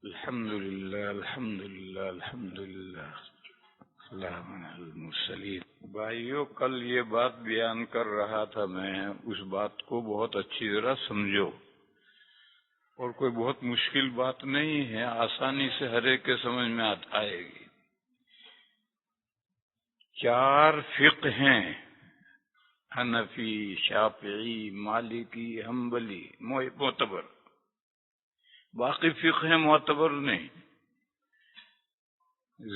الحمدللہ الحمدللہ الحمدللہ سلام علی المرسلین۔ بھائیو، کل یہ بات بیان کر رہا تھا میں، اس بات کو بہت اچھی طرح سمجھو، اور کوئی بہت مشکل بات نہیں ہے، آسانی سے ہر ایک کے سمجھ میں آئے گی۔ 4 فقہ ہیں، حنفی، شافعی، مالکی، حنبلی، معتبر۔ باقی فقہ ہیں معتبر نہیں۔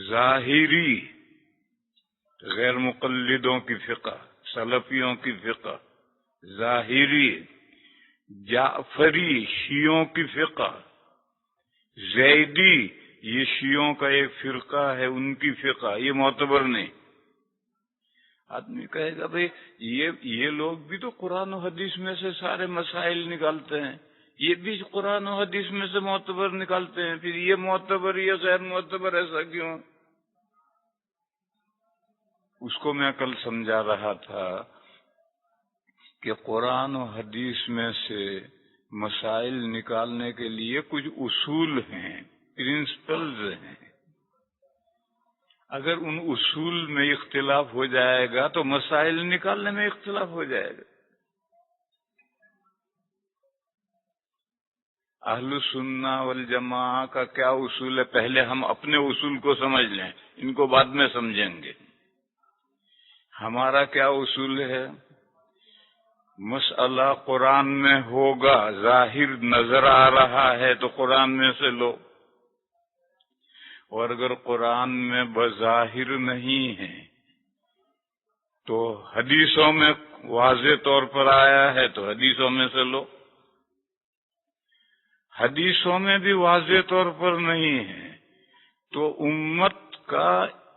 ظاہری غیر مقلدوں کی فقہ، سلفیوں کی فقہ، ظاہری جعفری شیعوں کی فقہ، زیدی یہ شیعوں کا ایک فرقہ ہے ان کی فقہ، یہ معتبر نہیں۔ آدمی کہے گا بھئی یہ لوگ بھی تو قرآن و حدیث میں سے سارے مسائل نکالتے ہیں، یہ بھی قرآن و حدیث میں سے معتبر نکالتے ہیں، پھر یہ معتبر یہ غیر معتبر ایسا کیوں؟ اس کو میں کل سمجھا رہا تھا کہ قرآن و حدیث میں سے مسائل نکالنے کے لیے کچھ اصول ہیں، پرنسپلز ہیں۔ اگر ان اصول میں اختلاف ہو جائے گا تو مسائل نکالنے میں اختلاف ہو جائے گا۔ اہل السنہ والجماعہ کا کیا اصول ہے؟ پہلے ہم اپنے اصول کو سمجھ لیں، ان کو بعد میں سمجھیں گے۔ ہمارا کیا اصول ہے؟ مسئلہ قرآن میں ہوگا، ظاہر نظر آ رہا ہے تو قرآن میں سے لو، اور اگر قرآن میں بظاہر نہیں ہے تو حدیثوں میں واضح طور پر آیا ہے تو حدیثوں میں سے لو۔ حدیثوں میں بھی واضح طور پر نہیں ہے تو امت کا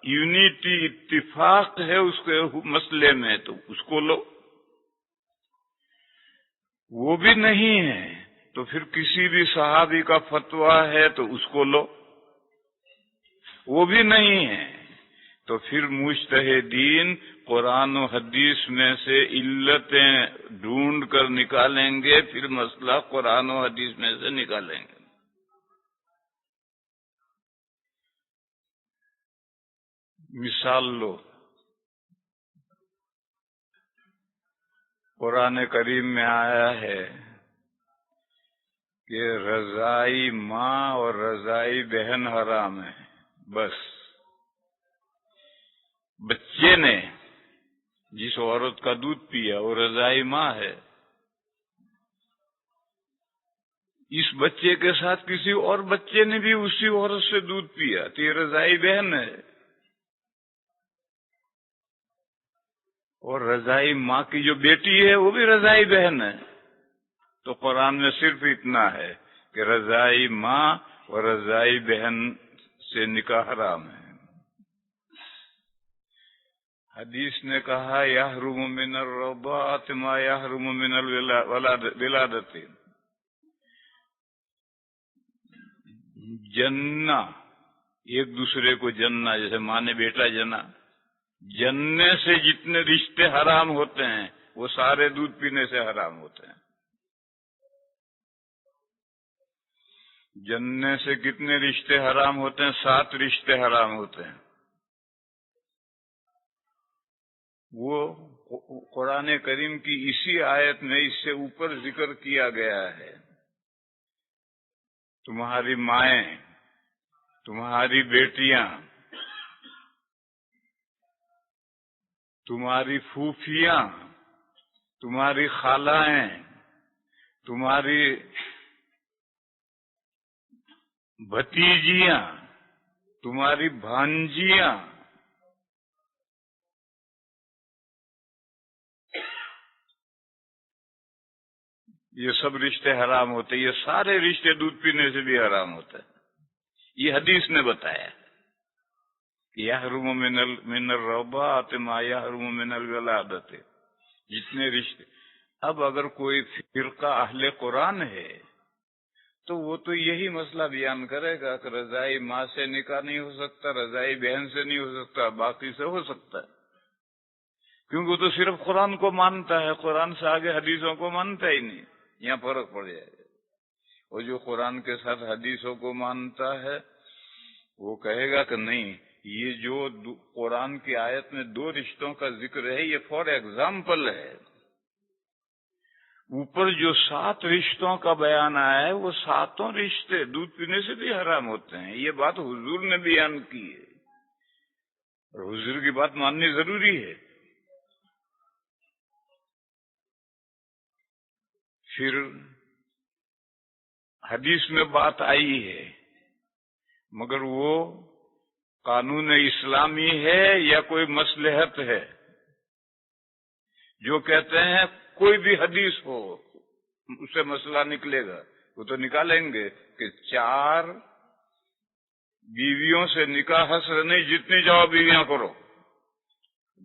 یونیٹی اتفاق ہے اس کے مسئلے میں تو اس کو لو۔ وہ بھی نہیں ہے تو پھر کسی بھی صحابی کا فتویٰ ہے تو اس کو لو۔ وہ بھی نہیں ہے تو پھر مجتہدین قرآن و حدیث میں سے علتیں ڈھونڈ کر نکالیں گے، پھر مسئلہ قرآن و حدیث میں سے نکالیں گے۔ مثال لو، قرآن کریم میں آیا ہے کہ رضائی ماں اور رضائی بہن حرام ہے، بس بچے نے جس عورت کا دودھ پیا وہ رضائی ماں ہے، اس بچے کے ساتھ کسی اور بچے نے بھی اسی عورت سے دودھ پیا تو یہ رضائی بہن ہے، اور رضائی ماں کی جو بیٹی ہے وہ بھی رضائی بہن ہے۔ تو قرآن میں صرف اتنا ہے کہ رضائی ماں اور رضائی بہن سے نکاح حرام ہے۔ حدیث نے کہا یحرم من الرضاعۃ ما یحرم من الولادۃ، جننا ایک دوسرے کو جننا، جیسے ماں نے بیٹا جنا، جننے سے جتنے رشتے حرام ہوتے ہیں وہ سارے دودھ پینے سے حرام ہوتے ہیں۔ جننے سے کتنے رشتے حرام ہوتے ہیں؟ 7 رشتے حرام ہوتے ہیں۔ وہ قرآن کریم کی اسی آیت میں اس سے اوپر ذکر کیا گیا ہے۔ تمہاری مائیں، تمہاری بیٹیاں، تمہاری پھوپھیاں، تمہاری خالائیں، تمہاری بھتیجیاں، تمہاری بھانجیاں، یہ سب رشتے حرام ہوتے ہیں۔ یہ سارے رشتے دودھ پینے سے بھی حرام ہوتے ہیں۔ یہ حدیث نے بتایا کہ یحرم من الرضاعۃ ما یحرم من الولادۃ، جتنے رشتے۔ اب اگر کوئی فرقہ اہل قرآن ہے تو وہ تو یہی مسئلہ بیان کرے گا کہ رضائی ماں سے نکاح نہیں ہو سکتا، رضائی بہن سے نہیں ہو سکتا، باقی سے ہو سکتا ہے، کیونکہ وہ تو صرف قرآن کو مانتا ہے، قرآن سے آگے حدیثوں کو مانتا ہی نہیں۔ یہاں فرق پڑ جائے گا۔ اور جو قرآن کے ساتھ حدیثوں کو مانتا ہے وہ کہے گا کہ نہیں، یہ جو قرآن کی آیت میں 2 رشتوں کا ذکر ہے یہ فار ایگزامپل ہے، اوپر جو 7 رشتوں کا بیان آیا ہے وہ 7 رشتے دودھ پینے سے بھی حرام ہوتے ہیں. یہ بات حضور نے بیان کی ہے اور حضور کی بات ماننی ضروری ہے. پھر حدیث میں بات آئی ہے مگر وہ قانون اسلامی ہے یا کوئی مصلحت ہے. جو کہتے ہیں کوئی بھی حدیث ہو اس سے مسئلہ نکلے گا، وہ تو نکالیں گے کہ 4 بیویوں سے نکاح حسر نہیں، جتنی چاہو بیویاں کرو.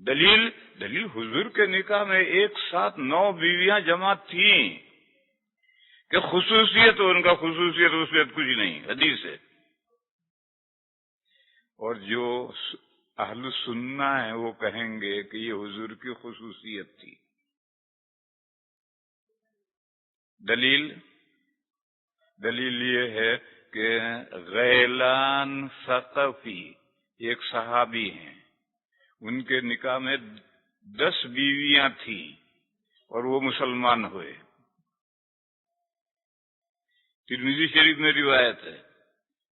دلیل حضور کے نکاح میں ایک ساتھ 9 بیویاں جمع تھیں کہ خصوصیت ان کا خصوصیت کچھ نہیں، حدیث ہے. اور جو اہل سنہ ہیں وہ کہیں گے کہ یہ حضور کی خصوصیت تھی. دلیل یہ ہے کہ غیلان ثقفی ایک صحابی ہیں، ان کے نکاح میں 10 بیویاں تھیں اور وہ مسلمان ہوئے. ترمذی شریف میں روایت ہے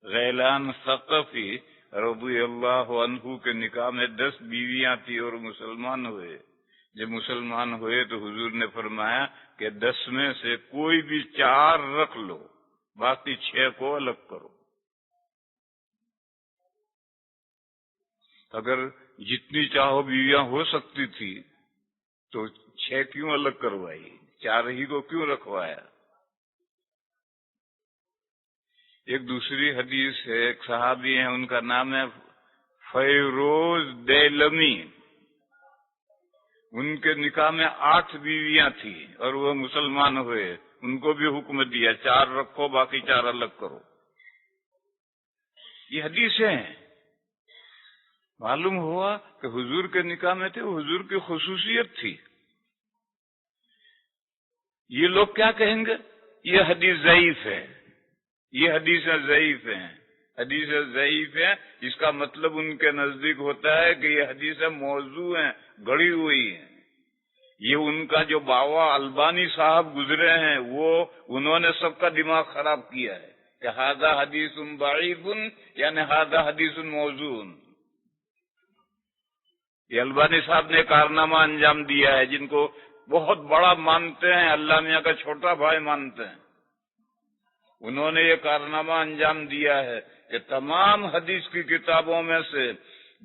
غیلان ثقفی رضی اللہ عنہ کے نکاح میں 10 بیویاں تھی اور مسلمان ہوئے. جب مسلمان ہوئے تو حضور نے فرمایا کہ 10 میں سے کوئی بھی 4 رکھ لو، باقی 6 کو الگ کرو. اگر جتنی چاہو بیویاں ہو سکتی تھی تو 6 کیوں الگ کروائی، 4 ہی کو کیوں رکھوایا. ایک دوسری حدیث ہے، ایک صحابی ہیں ان کا نام ہے فیروز دیلمی، ان کے نکاح میں 8 بیویاں تھیں اور وہ مسلمان ہوئے. ان کو بھی حکم دیا 4 رکھو باقی 4 الگ کرو. یہ حدیثیں ہیں. معلوم ہوا کہ حضور کے نکاح میں تھے، وہ حضور کی خصوصیت تھی. یہ لوگ کیا کہیں گے یہ حدیث ضعیف ہے، یہ حدیثیں ضعیف ہیں. حدیثیں ضعیف ہیں اس کا مطلب ان کے نزدیک ہوتا ہے کہ یہ حدیثیں موضوع ہیں، گڑی ہوئی ہیں. یہ ان کا جو باوا البانی صاحب گزرے ہیں انہوں نے سب کا دماغ خراب کیا ہے کہ ھذا حدیث ضعیف یعنی ھذا حدیث موضوع. یہ البانی صاحب نے کارنامہ انجام دیا ہے، جن کو بہت بڑا مانتے ہیں، اللہ میاں کا چھوٹا بھائی مانتے ہیں. انہوں نے یہ کارنامہ انجام دیا ہے کہ تمام حدیث کی کتابوں میں سے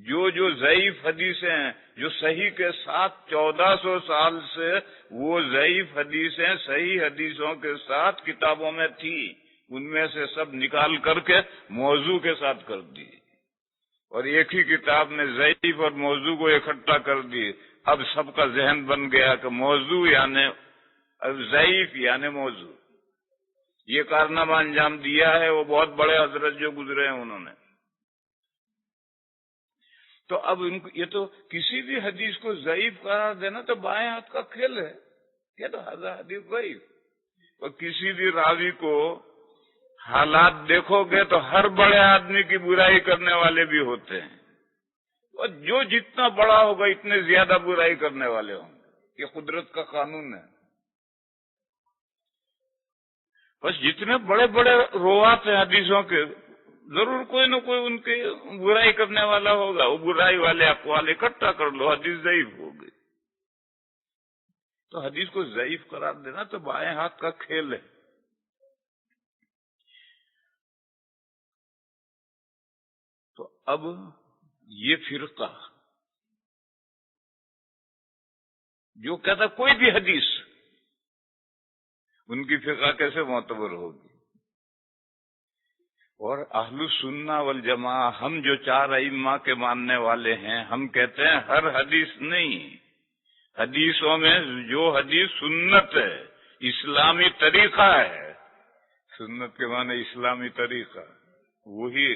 جو ضعیف حدیثیں ہیں، جو صحیح کے ساتھ 1400 سال سے وہ ضعیف حدیثیں صحیح حدیثوں کے ساتھ کتابوں میں تھی، ان میں سے سب نکال کر کے موضوع کے ساتھ کر دی اور ایک ہی کتاب میں ضعیف اور موضوع کو اکٹھا کر دی. اب سب کا ذہن بن گیا کہ موضوع یعنی ضعیف یعنی موضوع. یہ کارنامہ انجام دیا ہے وہ بہت بڑے حضرت جو گزرے ہیں انہوں نے. تو اب یہ تو کسی بھی حدیث کو ضعیف قرار دینا تو بائیں ہاتھ کا کھیل ہے. یہ تو حدیث ضعیف. اور کسی بھی راوی کو حالات دیکھو گے تو ہر بڑے آدمی کی برائی کرنے والے بھی ہوتے ہیں اور جو جتنا بڑا ہوگا اتنے زیادہ برائی کرنے والے ہوں گے. یہ قدرت کا قانون ہے. بس جتنے بڑے بڑے روات ہیں حدیثوں کے ضرور کوئی نہ کوئی ان کے برائی کرنے والا ہوگا. وہ برائی والے اقوال اکٹھا کر لو، حدیث ضعیف ہو گئی. تو حدیث کو ضعیف قرار دینا تو بائیں ہاتھ کا کھیل ہے. تو اب یہ فرقہ جو کہتا کوئی بھی حدیث، ان کی فقہ کیسے معتبر ہوگی؟ اور اہل السنہ والجماعہ ہم جو 4 ائمہ کے ماننے والے ہیں، ہم کہتے ہیں ہر حدیث نہیں، حدیثوں میں جو حدیث سنت ہے، اسلامی طریقہ ہے، سنت کے معنی اسلامی طریقہ وہی،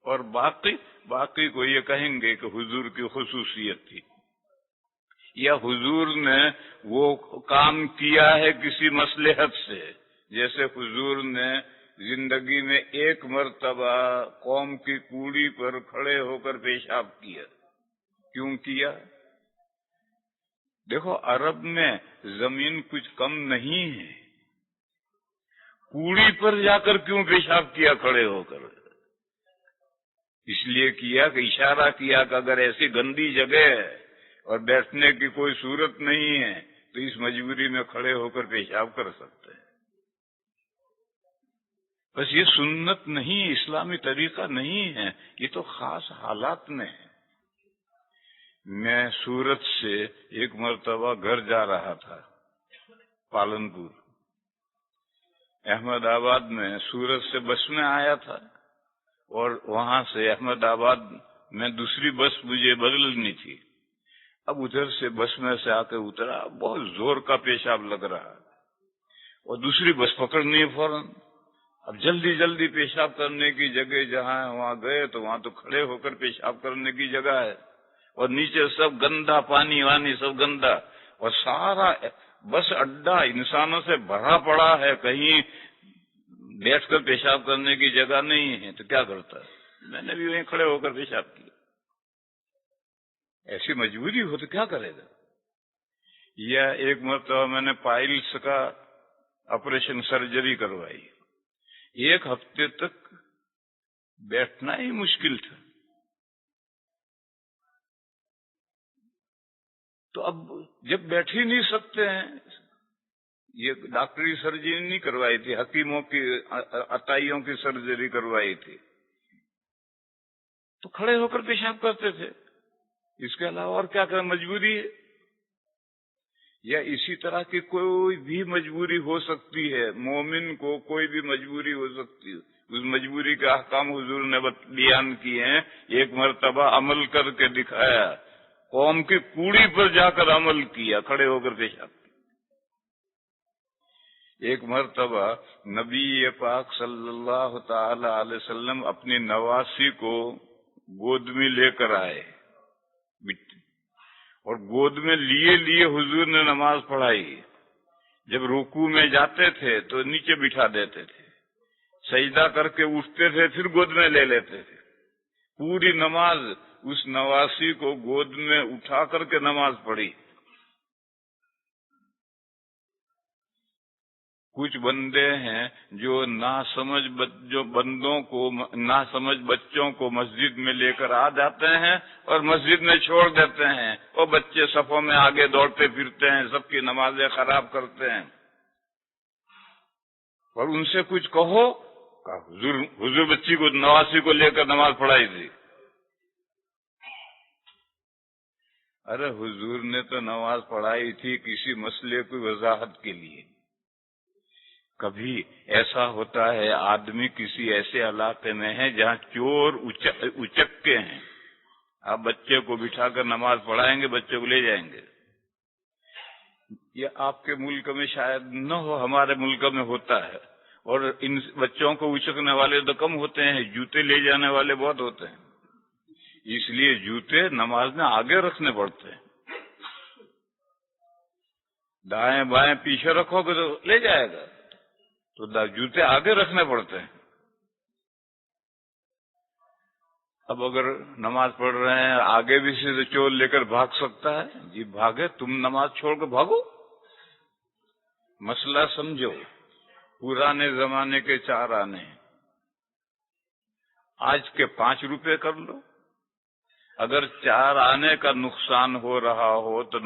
اور باقی کو یہ کہیں گے کہ حضور کی خصوصیت تھی یا حضور نے وہ کام کیا ہے کسی مصلحت سے جیسے حضور نے زندگی میں ایک مرتبہ قوم کی کوڑی پر کھڑے ہو کر پیشاب کیا. کیوں کیا؟ دیکھو عرب میں زمین کچھ کم نہیں ہے، کوڑی پر جا کر کیوں پیشاب کیا کھڑے ہو کر؟ اس لیے کیا کہ اشارہ کیا کہ اگر ایسی گندی جگہ ہے اور بیٹھنے کی کوئی صورت نہیں ہے تو اس مجبوری میں کھڑے ہو کر پیشاب کر سکتے ہیں. بس یہ سنت نہیں، اسلامی طریقہ نہیں ہے، یہ تو خاص حالات میں ہے. میں سورت سے ایک مرتبہ گھر جا رہا تھا، پالنپور. احمد آباد میں سورت سے بس میں آیا تھا اور وہاں سے احمد آباد میں دوسری بس مجھے بدلنی تھی. اب ادھر سے بس میں سے آ کے اترا، بہت زور کا پیشاب لگ رہا اور دوسری بس پکڑنی ہے فوراً. اب جلدی جلدی پیشاب کرنے کی جگہ جہاں ہے وہاں گئے تو وہاں تو کھڑے ہو کر پیشاب کرنے کی جگہ ہے اور نیچے سب گندا، پانی وانی سب گندا، اور سارا بس اڈا انسانوں سے بھرا پڑا ہے، کہیں بیٹھ کر پیشاب کرنے کی جگہ نہیں ہے. تو کیا کرتا ہے؟ میں نے بھی وہیں کھڑے ہو کر پیشاب کیا. ایسی مجبوری ہو تو کیا کرے گا؟ یا ایک مرتبہ میں نے پائلس کا آپریشن سرجری کروائی، ایک ہفتے تک بیٹھنا ہی مشکل تھا. تو اب جب بیٹھ ہی نہیں سکتے ہیں، یہ ڈاکٹری سرجری نہیں کروائی تھی، حکیموں کی عطائیوں کی سرجری کروائی تھی، تو کھڑے ہو کر پیشاب کرتے تھے. اس کے علاوہ اور کیا کریں، مجبوری ہے. یا اسی طرح کی کوئی بھی مجبوری ہو سکتی ہے، مومن کو کوئی بھی مجبوری ہو سکتی ہے. اس مجبوری کے احکام حضور نے بیان کیے ہیں. ایک مرتبہ عمل کر کے دکھایا، قوم کی کوڑی پر جا کر عمل کیا، کھڑے ہو کر پیشاب کیا. ایک مرتبہ نبی پاک صلی اللہ تعالی علیہ وسلم اپنی نواسی کو گود میں لے کر آئے اور گود میں لیے حضور نے نماز پڑھائی. جب رکوع میں جاتے تھے تو نیچے بٹھا دیتے تھے، سجدہ کر کے اٹھتے تھے پھر گود میں لے لیتے تھے. پوری نماز اس نواسی کو گود میں اٹھا کر کے نماز پڑھی. کچھ بندے ہیں جو ناسمجھ بچوں کو مسجد میں لے کر آ جاتے ہیں اور مسجد میں چھوڑ دیتے ہیں، اور بچے صفوں میں آگے دوڑتے پھرتے ہیں، سب کی نمازیں خراب کرتے ہیں. اور ان سے کچھ کہو، حضور بچی کو نواسی کو لے کر نماز پڑھائی تھی. ارے حضور نے تو نماز پڑھائی تھی کسی مسئلے کی وضاحت کے لیے. کبھی ایسا ہوتا ہے آدمی کسی ایسے علاقے میں ہے جہاں چور اچکے ہیں، آپ بچے کو بٹھا کر نماز پڑھائیں گے، بچے کو لے جائیں گے. یہ آپ کے ملک میں شاید نہ ہو، ہمارے ملک میں ہوتا ہے. اور ان بچوں کو اچکنے والے تو کم ہوتے ہیں، جوتے لے جانے والے بہت ہوتے ہیں. اس لیے جوتے نماز میں آگے رکھنے پڑتے ہیں. دائیں بائیں پیچھے رکھو گے تو لے جائے گا، تو جوتے آگے رکھنے پڑتے ہیں. اب اگر نماز پڑھ رہے ہیں آگے بھی سے چور لے کر بھاگ سکتا ہے، جی بھاگے، تم نماز چھوڑ کے بھاگو. مسئلہ سمجھو. پرانے زمانے کے 4 آنے ہیں، آج کے 5 روپے کر لو. اگر 4 آنے کا نقصان ہو رہا ہو تو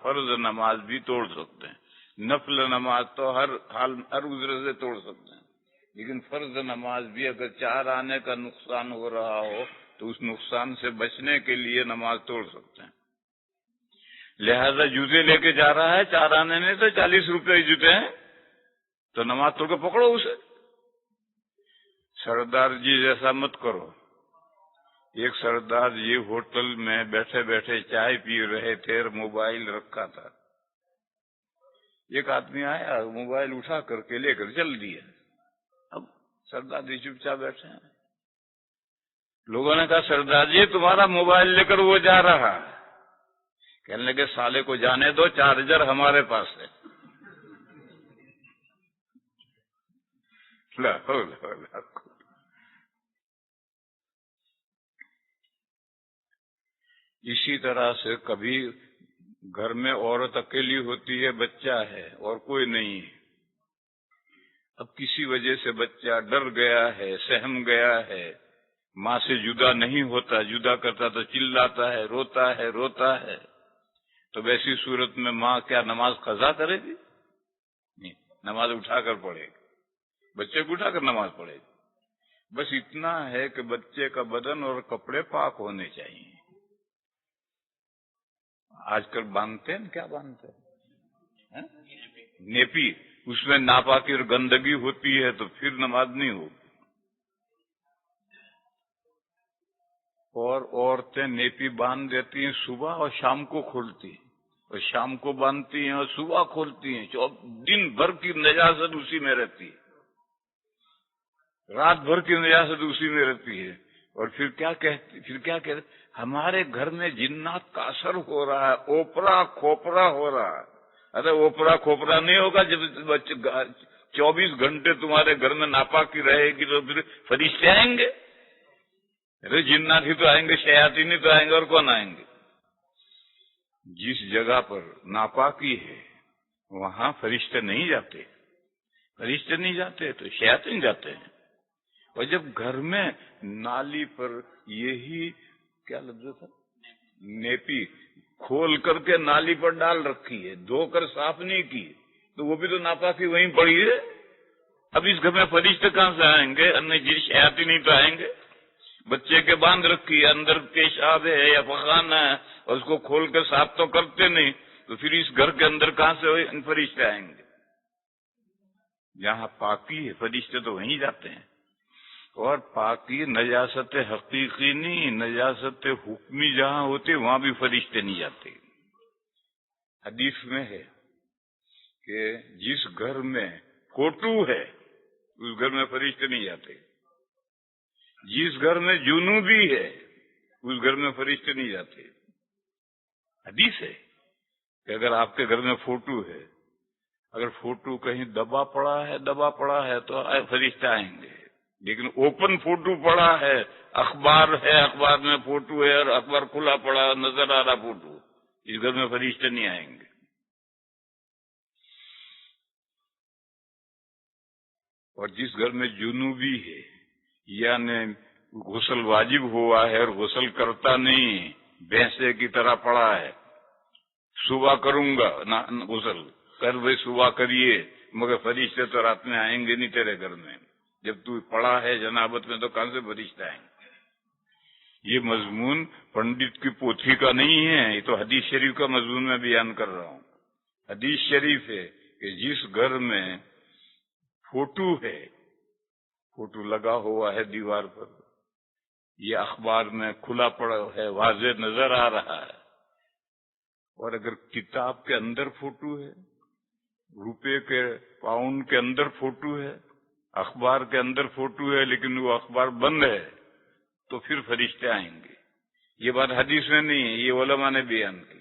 فرض نماز بھی توڑ سکتے ہیں. نفل نماز تو ہر عذر سے توڑ سکتے ہیں، لیکن فرض نماز بھی اگر 4 آنے کا نقصان ہو رہا ہو تو اس نقصان سے بچنے کے لیے نماز توڑ سکتے ہیں. لہذا جوتے لے کے جا رہا ہے 4 آنے میں تو 40 روپے جوتے ہیں، تو نماز توڑ کے پکڑو اسے. سردار جی جیسا مت کرو. ایک سردار جی ہوٹل میں بیٹھے بیٹھے چائے پی رہے تھے اور موبائل رکھا تھا. ایک آدمی آیا، موبائل اٹھا کر کے لے کر چل دیا. اب سردار جی چپ چاپ بیٹھے ہیں. لوگوں نے کہا سردار جی تمہارا موبائل لے کر وہ جا رہا ہے. کہنے لگے سالے کو جانے دو، چارجر ہمارے پاس ہے. لا حول ولا قوة۔ اسی طرح سے کبھی گھر میں عورت اکیلی ہوتی ہے، بچہ ہے اور کوئی نہیں ہے، اب کسی وجہ سے بچہ ڈر گیا ہے، سہم گیا ہے، ماں سے جدا نہیں ہوتا، جدا کرتا تو چلاتا ہے، روتا ہے، تو ویسی صورت میں ماں کیا نماز قضا کرے گی؟ نہیں، نماز اٹھا کر پڑھے گی، بچے کو اٹھا کر نماز پڑھے گی۔ بس اتنا ہے کہ بچے کا بدن اور کپڑے پاک ہونے چاہیے۔ آج کل باندھتے ہیں، کیا باندھتے ہیں؟ نیپی، اس میں ناپاکی اور گندگی ہوتی ہے تو پھر نماز نہیں ہوگی۔ اور عورتیں نیپی باندھ دیتی ہیں صبح اور شام کو کھولتی ہیں، اور شام کو باندھتی ہیں اور صبح کھولتی ہیں، دن بھر کی نجاست اسی میں رہتی ہے، رات بھر کی نجاست اسی میں رہتی ہے۔ اور پھر کیا کہتے ہمارے گھر میں جنات کا اثر ہو رہا ہے، اوپرا کھوپرا ہو رہا ہے۔ ارے اوپرا کھوپرا نہیں ہوگا، جب 24 گھنٹے تمہارے گھر میں ناپاکی رہے گی تو پھر فرشتے آئیں گے؟ ارے جنات ہی تو آئیں گے، شیاطین ہی تو آئیں گے، اور کون آئیں گے؟ جس جگہ پر ناپاکی ہے وہاں فرشتے نہیں جاتے، فرشتے نہیں جاتے تو شیاطین جاتے ہیں۔ اور جب گھر میں نالی پر یہی کیا لفظ تھا، نیپی کھول کر کے نالی پر ڈال رکھی ہے، دھو کر صاف نہیں کی، تو وہ بھی تو ناپاکی وہیں پڑی ہے۔ اب اس گھر میں فرشتے کہاں سے آئیں گے؟ جی شیاطین نہیں تو آئیں گے۔ بچے کے باندھ رکھی ہے، اندر پیشاب ہے یا پخانہ ہے، اور اس کو کھول کے صاف تو کرتے نہیں، تو پھر اس گھر کے اندر کہاں سے فرشتے آئیں گے؟ جہاں پاکی ہے فرشتے تو وہیں جاتے ہیں۔ اور پاکی نجاست حقیقی نہیں، نجاست حکمی جہاں ہوتی وہاں بھی فرشتے نہیں جاتے۔ حدیث میں ہے کہ جس گھر میں فوٹو ہے اس گھر میں فرشتے نہیں جاتے، جس گھر میں جنوبی ہے اس گھر میں فرشتے نہیں جاتے۔ حدیث ہے کہ اگر آپ کے گھر میں فوٹو ہے، اگر فوٹو کہیں دبا پڑا ہے تو فرشتے آئیں گے، لیکن اوپن فوٹو پڑا ہے، اخبار ہے، اخبار میں فوٹو ہے اور اخبار کھلا پڑا نظر آ رہا فوٹو، اس گھر میں فرشتے نہیں آئیں گے۔ اور جس گھر میں جنوبی ہے، یعنی غسل واجب ہوا ہے اور غسل کرتا نہیں، بھینسے کی طرح پڑا ہے، صبح کروں گا غسل کر، بھائی صبح کریے، مگر فرشتے تو رات میں آئیں گے نہیں تیرے گھر میں، جب تو پڑا ہے جنابت میں تو کہاں سے فرشتے آئیں گے؟ یہ مضمون پنڈت کی پوتھی کا نہیں ہے، یہ تو حدیث شریف کا مضمون میں بیان کر رہا ہوں۔ حدیث شریف ہے کہ جس گھر میں فوٹو ہے، فوٹو لگا ہوا ہے دیوار پر، یہ اخبار میں کھلا پڑا ہے، واضح نظر آ رہا ہے، اور اگر کتاب کے اندر فوٹو ہے، روپے کے پاؤنڈ کے اندر فوٹو ہے، اخبار کے اندر فوٹو ہے، لیکن وہ اخبار بند ہے، تو پھر فرشتے آئیں گے۔ یہ بات حدیث میں نہیں ہے، یہ علماء نے بیان کی۔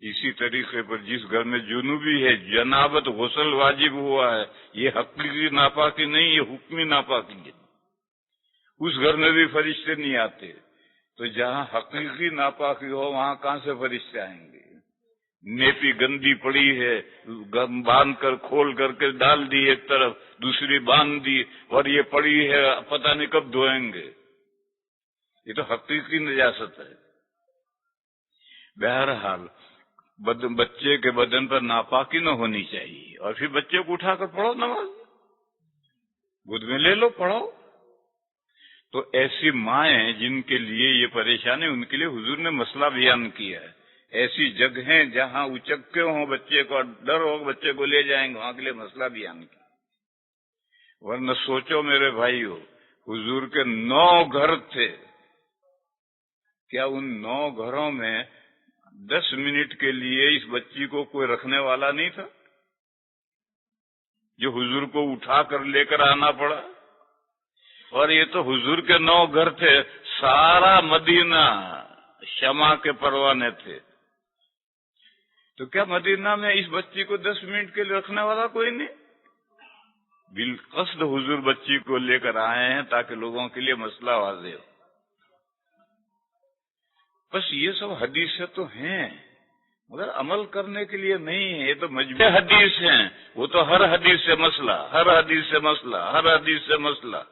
اسی طریقے پر جس گھر میں جنوبی ہے، جنابت غسل واجب ہوا ہے، یہ حقیقی ناپاکی نہیں، یہ حکمی ناپاکی ہے، اس گھر میں بھی فرشتے نہیں آتے۔ تو جہاں حقیقی ناپاکی ہو وہاں کہاں سے فرشتے آئیں گے؟ نیپی گندی پڑی ہے، باندھ کر کھول کر کے ڈال دی ایک طرف، دوسری باندھ دی، اور یہ پڑی ہے پتہ نہیں کب دھوئیں گے، یہ تو حقیقی نجاست ہے۔ بہرحال بچے کے بدن پر ناپاکی نہ ہونی چاہیے، اور پھر بچے کو اٹھا کر پڑھو، نماز گود میں لے لو، پڑھو۔ تو ایسی مائیں جن کے لیے یہ پریشانی، ان کے لیے حضور نے مسئلہ بیان کیا ہے۔ ایسی جگہیں جہاں اچکے ہوں، بچے کو ڈر ہو بچے کو لے جائیں گے، وہاں کے لیے مسئلہ بیان کیا۔ ورنہ سوچو میرے بھائیو، حضور کے 9 گھر تھے، کیا ان 9 گھروں میں 10 منٹ کے لیے اس بچی کو کوئی رکھنے والا نہیں تھا جو حضور کو اٹھا کر لے کر آنا پڑا؟ اور یہ تو حضور کے 9 گھر تھے، سارا مدینہ شمع کے پروانے تھے، تو کیا مدینہ میں اس بچی کو 10 منٹ کے لیے رکھنے والا کوئی نہیں؟ بالقصد حضور بچی کو لے کر آئے ہیں تاکہ لوگوں کے لیے مسئلہ واضح ہو. بس یہ سب حدیثیں تو ہیں مگر عمل کرنے کے لیے نہیں ہے. یہ تو مجموعی حدیث ہیں. وہ تو ہر حدیث سے مسئلہ، ہر حدیث سے مسئلہ، ہر حدیث سے مسئلہ.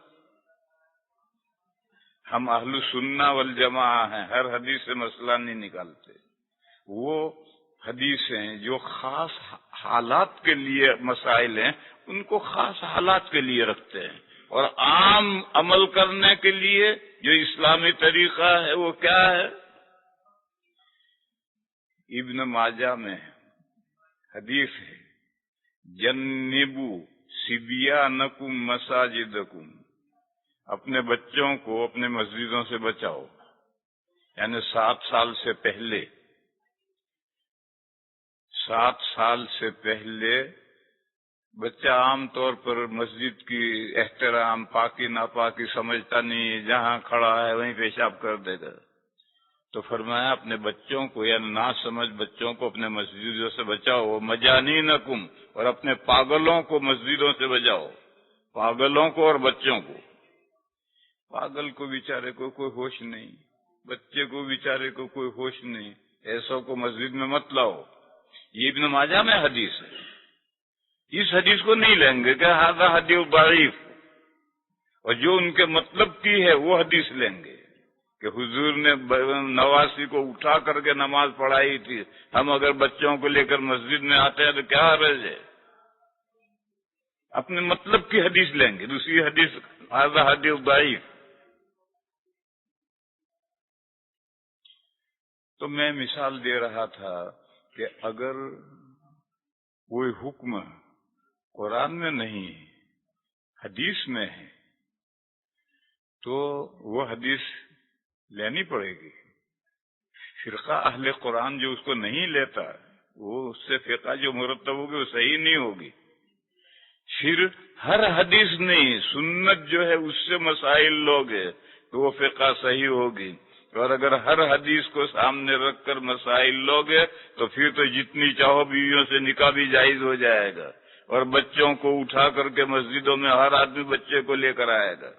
ہم اہل السنہ والجماعہ ہیں، ہر حدیث سے مسئلہ نہیں نکالتے. وہ حدیثیں جو خاص حالات کے لیے مسائل ہیں ان کو خاص حالات کے لیے رکھتے ہیں، اور عام عمل کرنے کے لیے جو اسلامی طریقہ ہے وہ کیا ہے؟ ابن ماجہ میں حدیث ہے، جنبو صبیانکم مساجدکم، اپنے بچوں کو اپنے مسجدوں سے بچاؤ. یعنی 7 سال سے پہلے، 7 سال سے پہلے بچہ عام طور پر مسجد کی احترام، پاکی ناپاکی سمجھتا نہیں، جہاں کھڑا ہے وہیں پیشاب کر دے گا. تو فرمایا اپنے بچوں کو یا نہ سمجھ بچوں کو اپنے مسجدوں سے بچاؤ. مجانینکم، اور اپنے پاگلوں کو مسجدوں سے بچاؤ. پاگلوں کو اور بچوں کو. پاگل کو بیچارے کو کوئی ہوش نہیں، بچے کو بیچارے کو کوئی ہوش نہیں، ایسوں کو مسجد میں مت لاؤ. یہ ابن ماجہ میں حدیث ہے. اس حدیث کو نہیں لیں گے کہ ھذا حدیث ضعیف، اور جو ان کے مطلب کی ہے وہ حدیث لیں گے کہ حضور نے نواسی کو اٹھا کر کے نماز پڑھائی تھی. ہم اگر بچوں کو لے کر مسجد میں آتے ہیں تو کیا حرج ہے؟ اپنے مطلب کی حدیث لیں گے. دوسری حدیث ھذا حدیث ضعیف. تو میں مثال دے رہا تھا کہ اگر کوئی حکم قرآن میں نہیں ہے، حدیث میں ہے، تو وہ حدیث لینی پڑے گی. فرقہ اہل قرآن جو اس کو نہیں لیتا، وہ اس سے فقہ جو مرتب ہوگی وہ صحیح نہیں ہوگی. پھر ہر حدیث نہیں، سنت جو ہے اس سے مسائل لوگے تو وہ فقہ صحیح ہوگی. اور اگر ہر حدیث کو سامنے رکھ کر مسائل لوگے تو پھر تو جتنی چاہو بیویوں سے نکاح بھی جائز ہو جائے گا، اور بچوں کو اٹھا کر کے مسجدوں میں ہر آدمی بچے کو لے کر آئے گا.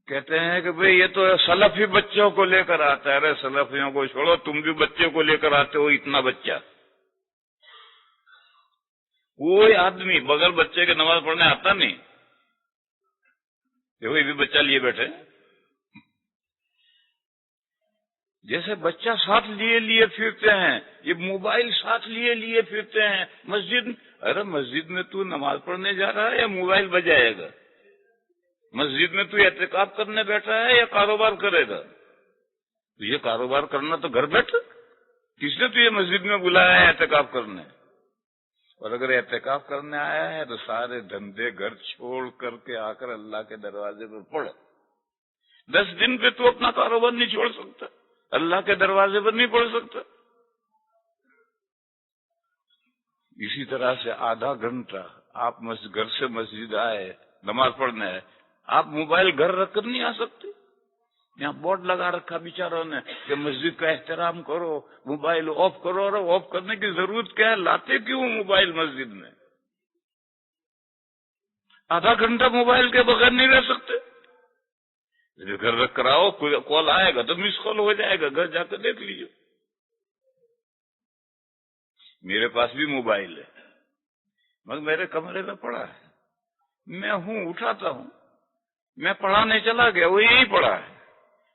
کہتے ہیں کہ بھئی یہ تو سلف ہی بچوں کو لے کر آتا ہے. ارے سلفیوں کو چھوڑو، تم بھی بچے کو لے کر آتے ہو. اتنا بچہ، کوئی آدمی بغیر بچے کے نماز پڑھنے آتا نہیں. دیکھو یہ بھی بچہ لیے بیٹھے، جیسے بچہ ساتھ لیے پھرتے ہیں، یہ موبائل ساتھ لیے پھرتے ہیں مسجد. ارے مسجد میں تو نماز پڑھنے جا رہا ہے یا موبائل بجائے گا؟ مسجد میں تو اعتکاف کرنے بیٹھا ہے یا کاروبار کرے گا؟ تو یہ کاروبار کرنا تو گھر بیٹھ. کس نے تو یہ مسجد میں بلایا ہے اعتکاف کرنے؟ اور اگر اعتکاف کرنے آیا ہے تو سارے دھندے گھر چھوڑ کر کے آ کر اللہ کے دروازے پر پڑھ. 10 دن پہ تو اپنا کاروبار نہیں چھوڑ سکتا، اللہ کے دروازے پر نہیں پڑھ سکتا. اسی طرح سے آدھا گھنٹہ آپ گھر سے مسجد آئے، نماز پڑھنے آئے، آپ موبائل گھر رکھ کر نہیں آ سکتے. یہاں بورڈ لگا رکھا بیچاروں نے کہ مسجد کا احترام کرو، موبائل آف کرو. اور آف کرنے کی ضرورت کیا ہے؟ لاتے کیوں موبائل مسجد میں؟ آدھا گھنٹہ موبائل کے بغیر نہیں رہ سکتے. گھر رکھ کر آؤ، کوئی کال آئے گا تو مس کال ہو جائے گا، گھر جا کر دیکھ لیجیے. میرے پاس بھی موبائل ہے مگر میرے کمرے میں پڑا ہے. میں اٹھاتا ہوں، میں پڑھانے چلا گیا وہ یہی پڑا ہے،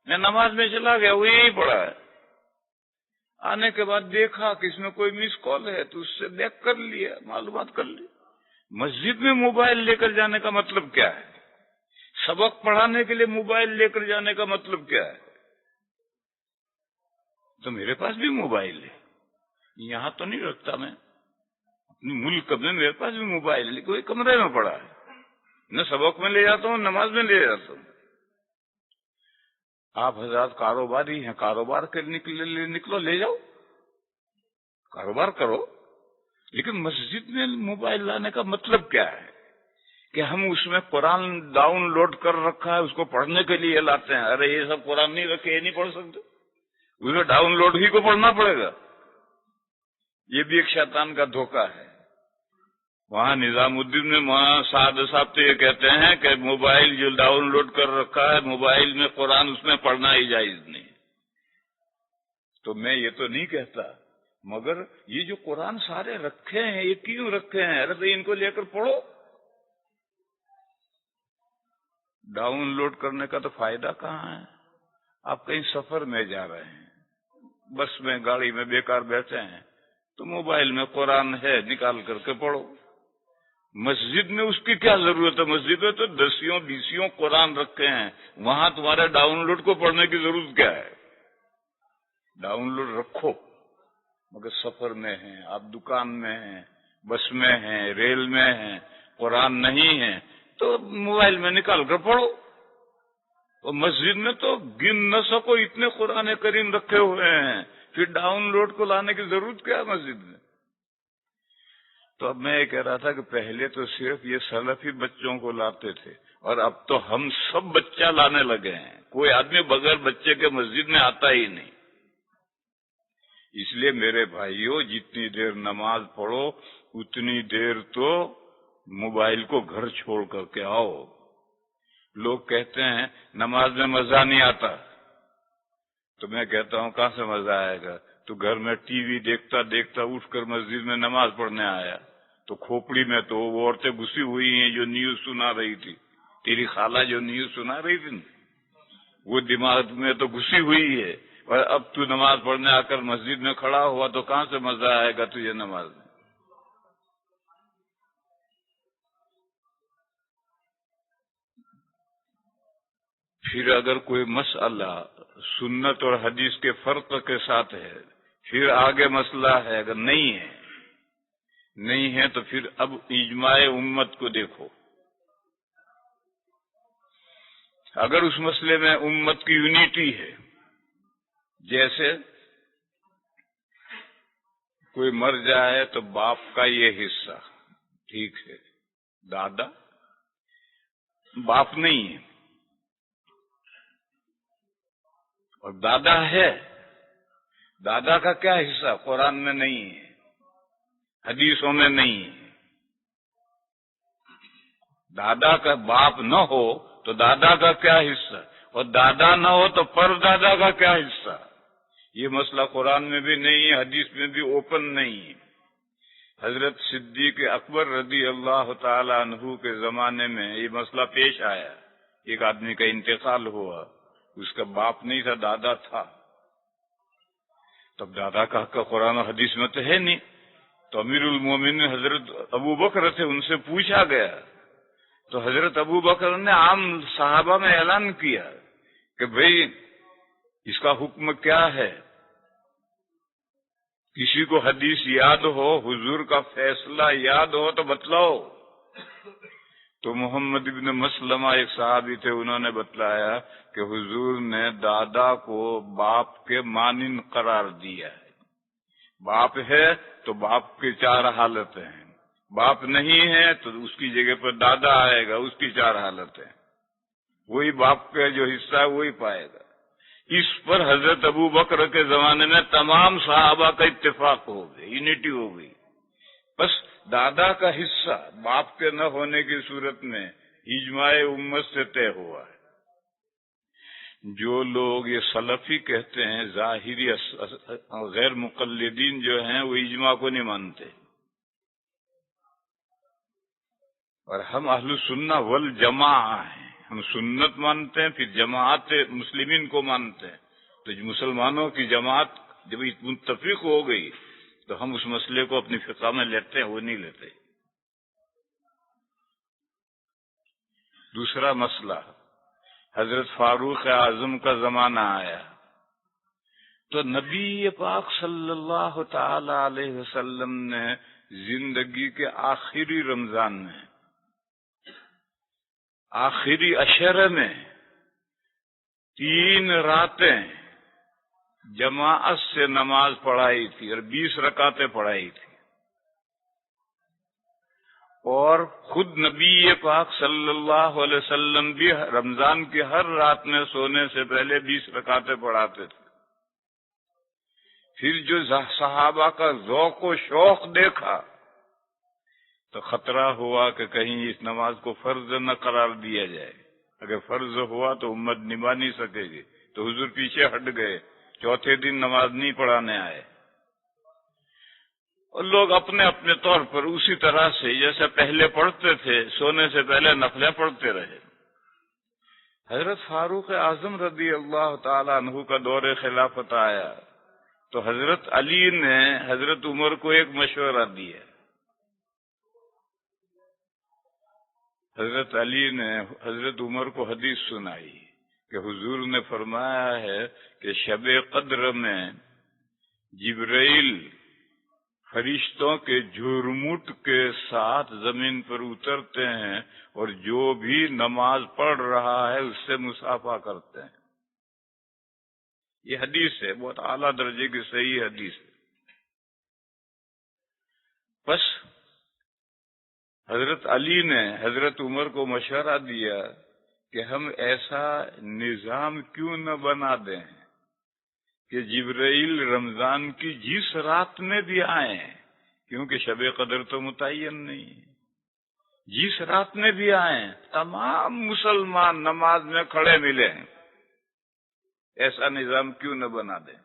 میں نماز میں چلا گیا وہ یہی پڑا ہے. آنے کے بعد دیکھا کہ اس میں کوئی مس کال ہے تو اس سے دیکھ کر لیا، معلومات کر لی. مسجد میں موبائل لے کر جانے کا مطلب کیا ہے؟ سبق پڑھانے کے لیے موبائل لے کر جانے کا مطلب کیا ہے؟ تو میرے پاس بھی موبائل ہے، یہاں تو نہیں رکھتا میں، اپنے ملک میں میرے پاس بھی موبائل ہے، کوئی کمرے میں پڑا ہے. نہ سبق میں لے جاتا ہوں، نماز میں لے جاتا ہوں. آپ حضرات کاروباری ہیں، کاروبار کے نکلو، لے جاؤ، کاروبار کرو. لیکن مسجد میں موبائل لانے کا مطلب کیا ہے؟ کہ ہم اس میں قرآن ڈاؤن لوڈ کر رکھا ہے، اس کو پڑھنے کے لیے لاتے ہیں. ارے یہ سب قرآن نہیں رکھے، یہ نہیں پڑھ سکتے، اسے ڈاؤن لوڈ ہی کو پڑھنا پڑے گا. یہ بھی ایک شیطان کا دھوکہ ہے. وہاں نظام الدین میں مولانا سعد صاحب تو یہ کہتے ہیں کہ موبائل جو ڈاؤن لوڈ کر رکھا ہے موبائل میں قرآن اس میں پڑھنا ہی جائز نہیں. تو میں یہ تو نہیں کہتا، مگر یہ جو قرآن سارے رکھے ہیں یہ کیوں رکھے ہیں؟ ارے بھائی ان کو لے کر پڑھو. ڈاؤن لوڈ کرنے کا تو فائدہ کہاں ہے؟ آپ کہیں سفر میں جا رہے ہیں، بس میں گاڑی میں بیکار بیٹھے ہیں تو موبائل میں قرآن ہے نکال کر کے پڑھو. مسجد میں اس کی کیا ضرورت ہے؟ مسجد میں تو 10 قرآن رکھے ہیں، وہاں تمہارے ڈاؤن لوڈ کو پڑھنے کی ضرورت کیا ہے؟ ڈاؤن لوڈ رکھو، مگر سفر میں ہیں، آپ دکان میں ہیں، بس میں ہیں، ریل میں ہیں، قرآن نہیں ہے تو موبائل میں نکال کر پڑھو. اور مسجد میں تو گن نہ سکو اتنے قرآن کریم رکھے ہوئے ہیں، پھر ڈاؤن لوڈ کو لانے کی ضرورت کیا ہے مسجد میں؟ تو اب میں یہ کہہ رہا تھا کہ پہلے تو صرف یہ سلفی بچوں کو لاتے تھے، اور اب تو ہم سب بچہ لانے لگے ہیں. کوئی آدمی بغیر بچے کے مسجد میں آتا ہی نہیں. اس لیے میرے بھائیوں، جتنی دیر نماز پڑھو اتنی دیر تو موبائل کو گھر چھوڑ کر کے آؤ. لوگ کہتے ہیں نماز میں مزہ نہیں آتا، تو میں کہتا ہوں کہاں سے مزہ آئے گا؟ تو گھر میں ٹی وی دیکھتا دیکھتا اٹھ کر مسجد میں نماز پڑھنے آیا تو کھوپڑی میں تو وہ عورتیں گھسی ہوئی ہیں جو نیوز سنا رہی تھی، تیری خالہ جو نیوز سنا رہی تھی وہ دماغ میں تو گھسی ہوئی ہے. اور اب تو نماز پڑھنے آ کر مسجد میں کھڑا ہوا تو کہاں سے مزہ آئے گا تجھے نماز میں؟ پھر اگر کوئی مسئلہ سنت اور حدیث کے فرق کے ساتھ ہے پھر آگے مسئلہ ہے. اگر نہیں ہے تو پھر اب اجماع امت کو دیکھو. اگر اس مسئلے میں امت کی یونیٹی ہے، جیسے کوئی مر جائے تو باپ کا یہ حصہ ٹھیک ہے، دادا باپ نہیں ہے اور دادا ہے، دادا کا کیا حصہ قرآن میں نہیں ہے، حدیثوں میں نہیں ہے. دادا کا باپ نہ ہو تو دادا کا کیا حصہ، اور دادا نہ ہو تو پر دادا کا کیا حصہ؟ یہ مسئلہ قرآن میں بھی نہیں ہے، حدیث میں بھی اوپن نہیں ہے. حضرت صدیق اکبر رضی اللہ تعالی عنہ کے زمانے میں یہ مسئلہ پیش آیا. ایک آدمی کا انتقال ہوا، اس کا باپ نہیں تھا، دادا تھا. تب دادا کا حق قرآن و حدیث میں تو ہے نہیں، تو امیر المومنین حضرت ابو بکر تھے، ان سے پوچھا گیا تو حضرت ابو بکر نے عام صحابہ میں اعلان کیا کہ بھئی اس کا حکم کیا ہے؟ کسی کو حدیث یاد ہو، حضور کا فیصلہ یاد ہو تو بتلاؤ. تو محمد ابن مسلمہ ایک صحابی تھے، انہوں نے بتلایا کہ حضور نے دادا کو باپ کے مانند قرار دیا ہے. باپ ہے تو باپ کی 4 حالتیں ہیں، باپ نہیں ہے تو اس کی جگہ پر دادا آئے گا، اس کی 4 حالتیں، وہی باپ کا جو حصہ ہے وہی پائے گا. اس پر حضرت ابو بکر کے زمانے میں تمام صحابہ کا اتفاق ہو گیا، یونیٹی ہو گئی. بس دادا کا حصہ باپ کے نہ ہونے کی صورت میں اجماع امت سے طے ہوا ہے. جو لوگ یہ سلفی کہتے ہیں، ظاہری غیر مقلدین جو ہیں، وہ اجماع کو نہیں مانتے، اور ہم اہل سنہ والجماعہ ہیں. ہم سنت مانتے ہیں، پھر جماعت مسلمین کو مانتے ہیں. تو مسلمانوں کی جماعت جب متفق ہو گئی تو ہم اس مسئلے کو اپنی فقہ میں لیتے ہیں، وہ نہیں لیتے. دوسرا مسئلہ، حضرت فاروق اعظم کا زمانہ آیا تو نبی پاک صلی اللہ تعالی علیہ وسلم نے زندگی کے آخری رمضان میں، آخری عشرے میں 3 راتیں جماعت سے نماز پڑھائی تھی اور 20 رکعتیں پڑھائی تھی. اور خود نبی پاک صلی اللہ علیہ وسلم بھی رمضان کی ہر رات میں سونے سے پہلے 20 رکعتیں پڑھاتے تھے. پھر جو صحابہ کا ذوق و شوق دیکھا تو خطرہ ہوا کہ کہیں اس نماز کو فرض نہ قرار دیا جائے. اگر فرض ہوا تو امت نبھا نہیں سکے گی. تو حضور پیچھے ہٹ گئے، چوتھے دن نماز نہیں پڑھانے آئے. اور لوگ اپنے اپنے طور پر اسی طرح سے جیسے پہلے پڑھتے تھے، سونے سے پہلے نفلیں پڑھتے رہے. حضرت فاروق اعظم رضی اللہ تعالی عنہ کا دور خلافت آیا تو حضرت علی نے حضرت عمر کو ایک مشورہ دیا. حضرت علی نے حضرت عمر کو حدیث سنائی کہ حضور نے فرمایا ہے کہ شب قدر میں جبرائیل فرشتوں کے جھرمٹ کے ساتھ زمین پر اترتے ہیں اور جو بھی نماز پڑھ رہا ہے اس سے مصافحہ کرتے ہیں. یہ حدیث ہے، بہت اعلیٰ درجے کی صحیح حدیث ہے. بس حضرت علی نے حضرت عمر کو مشورہ دیا کہ ہم ایسا نظام کیوں نہ بنا دیں کہ جبرائیل رمضان کی جس رات میں بھی آئیں، کیونکہ شب قدر تو متعین نہیں ہے، جس رات میں بھی آئیں تمام مسلمان نماز میں کھڑے ملیں. ایسا نظام کیوں نہ بنا دیں؟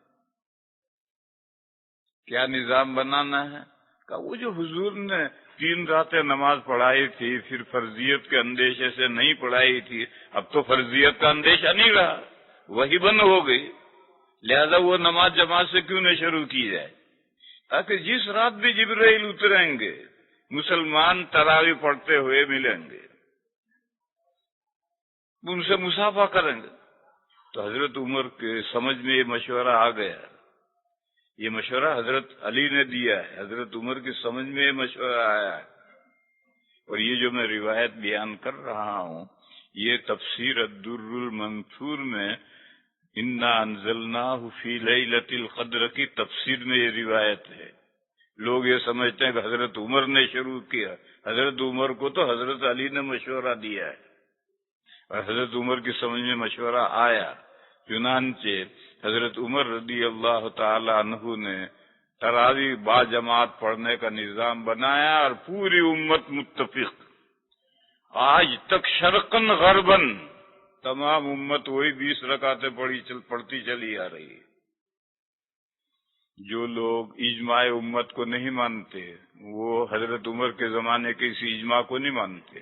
کیا نظام بنانا ہے؟ کہ وہ جو حضور نے 3 راتیں نماز پڑھائی تھی، پھر فرضیت کے اندیشے سے نہیں پڑھائی تھی، اب تو فرضیت کا اندیشہ نہیں رہا، وہی بند ہو گئی. لہذا وہ نماز جماعت سے کیوں نہ شروع کی جائے، تاکہ جس رات بھی جبرائیل اتریں گے مسلمان تراویح پڑھتے ہوئے ملیں گے، ان سے مصافحہ کریں گے. تو حضرت عمر کے سمجھ میں یہ مشورہ آ گیا. یہ مشورہ حضرت علی نے دیا ہے، حضرت عمر کی سمجھ میں یہ مشورہ آیا ہے. اور یہ جو میں روایت بیان کر رہا ہوں یہ تفسیر الدر المنثور میں انا انزلناہ فی لیلۃ القدر کی تفسیر میں یہ روایت ہے. لوگ یہ سمجھتے ہیں کہ حضرت عمر نے شروع کیا. حضرت عمر کو تو حضرت علی نے مشورہ دیا ہے اور حضرت عمر کی سمجھ میں مشورہ آیا. چنانچہ حضرت عمر رضی اللہ تعالی عنہ نے تراویح با جماعت پڑھنے کا نظام بنایا اور پوری امت متفق. آج تک شرقاً غرباً تمام امت وہی 20 رکعتیں پڑھتی چلی آ رہی ہے. جو لوگ اجماع امت کو نہیں مانتے وہ حضرت عمر کے زمانے کے اس اجماع کو نہیں مانتے.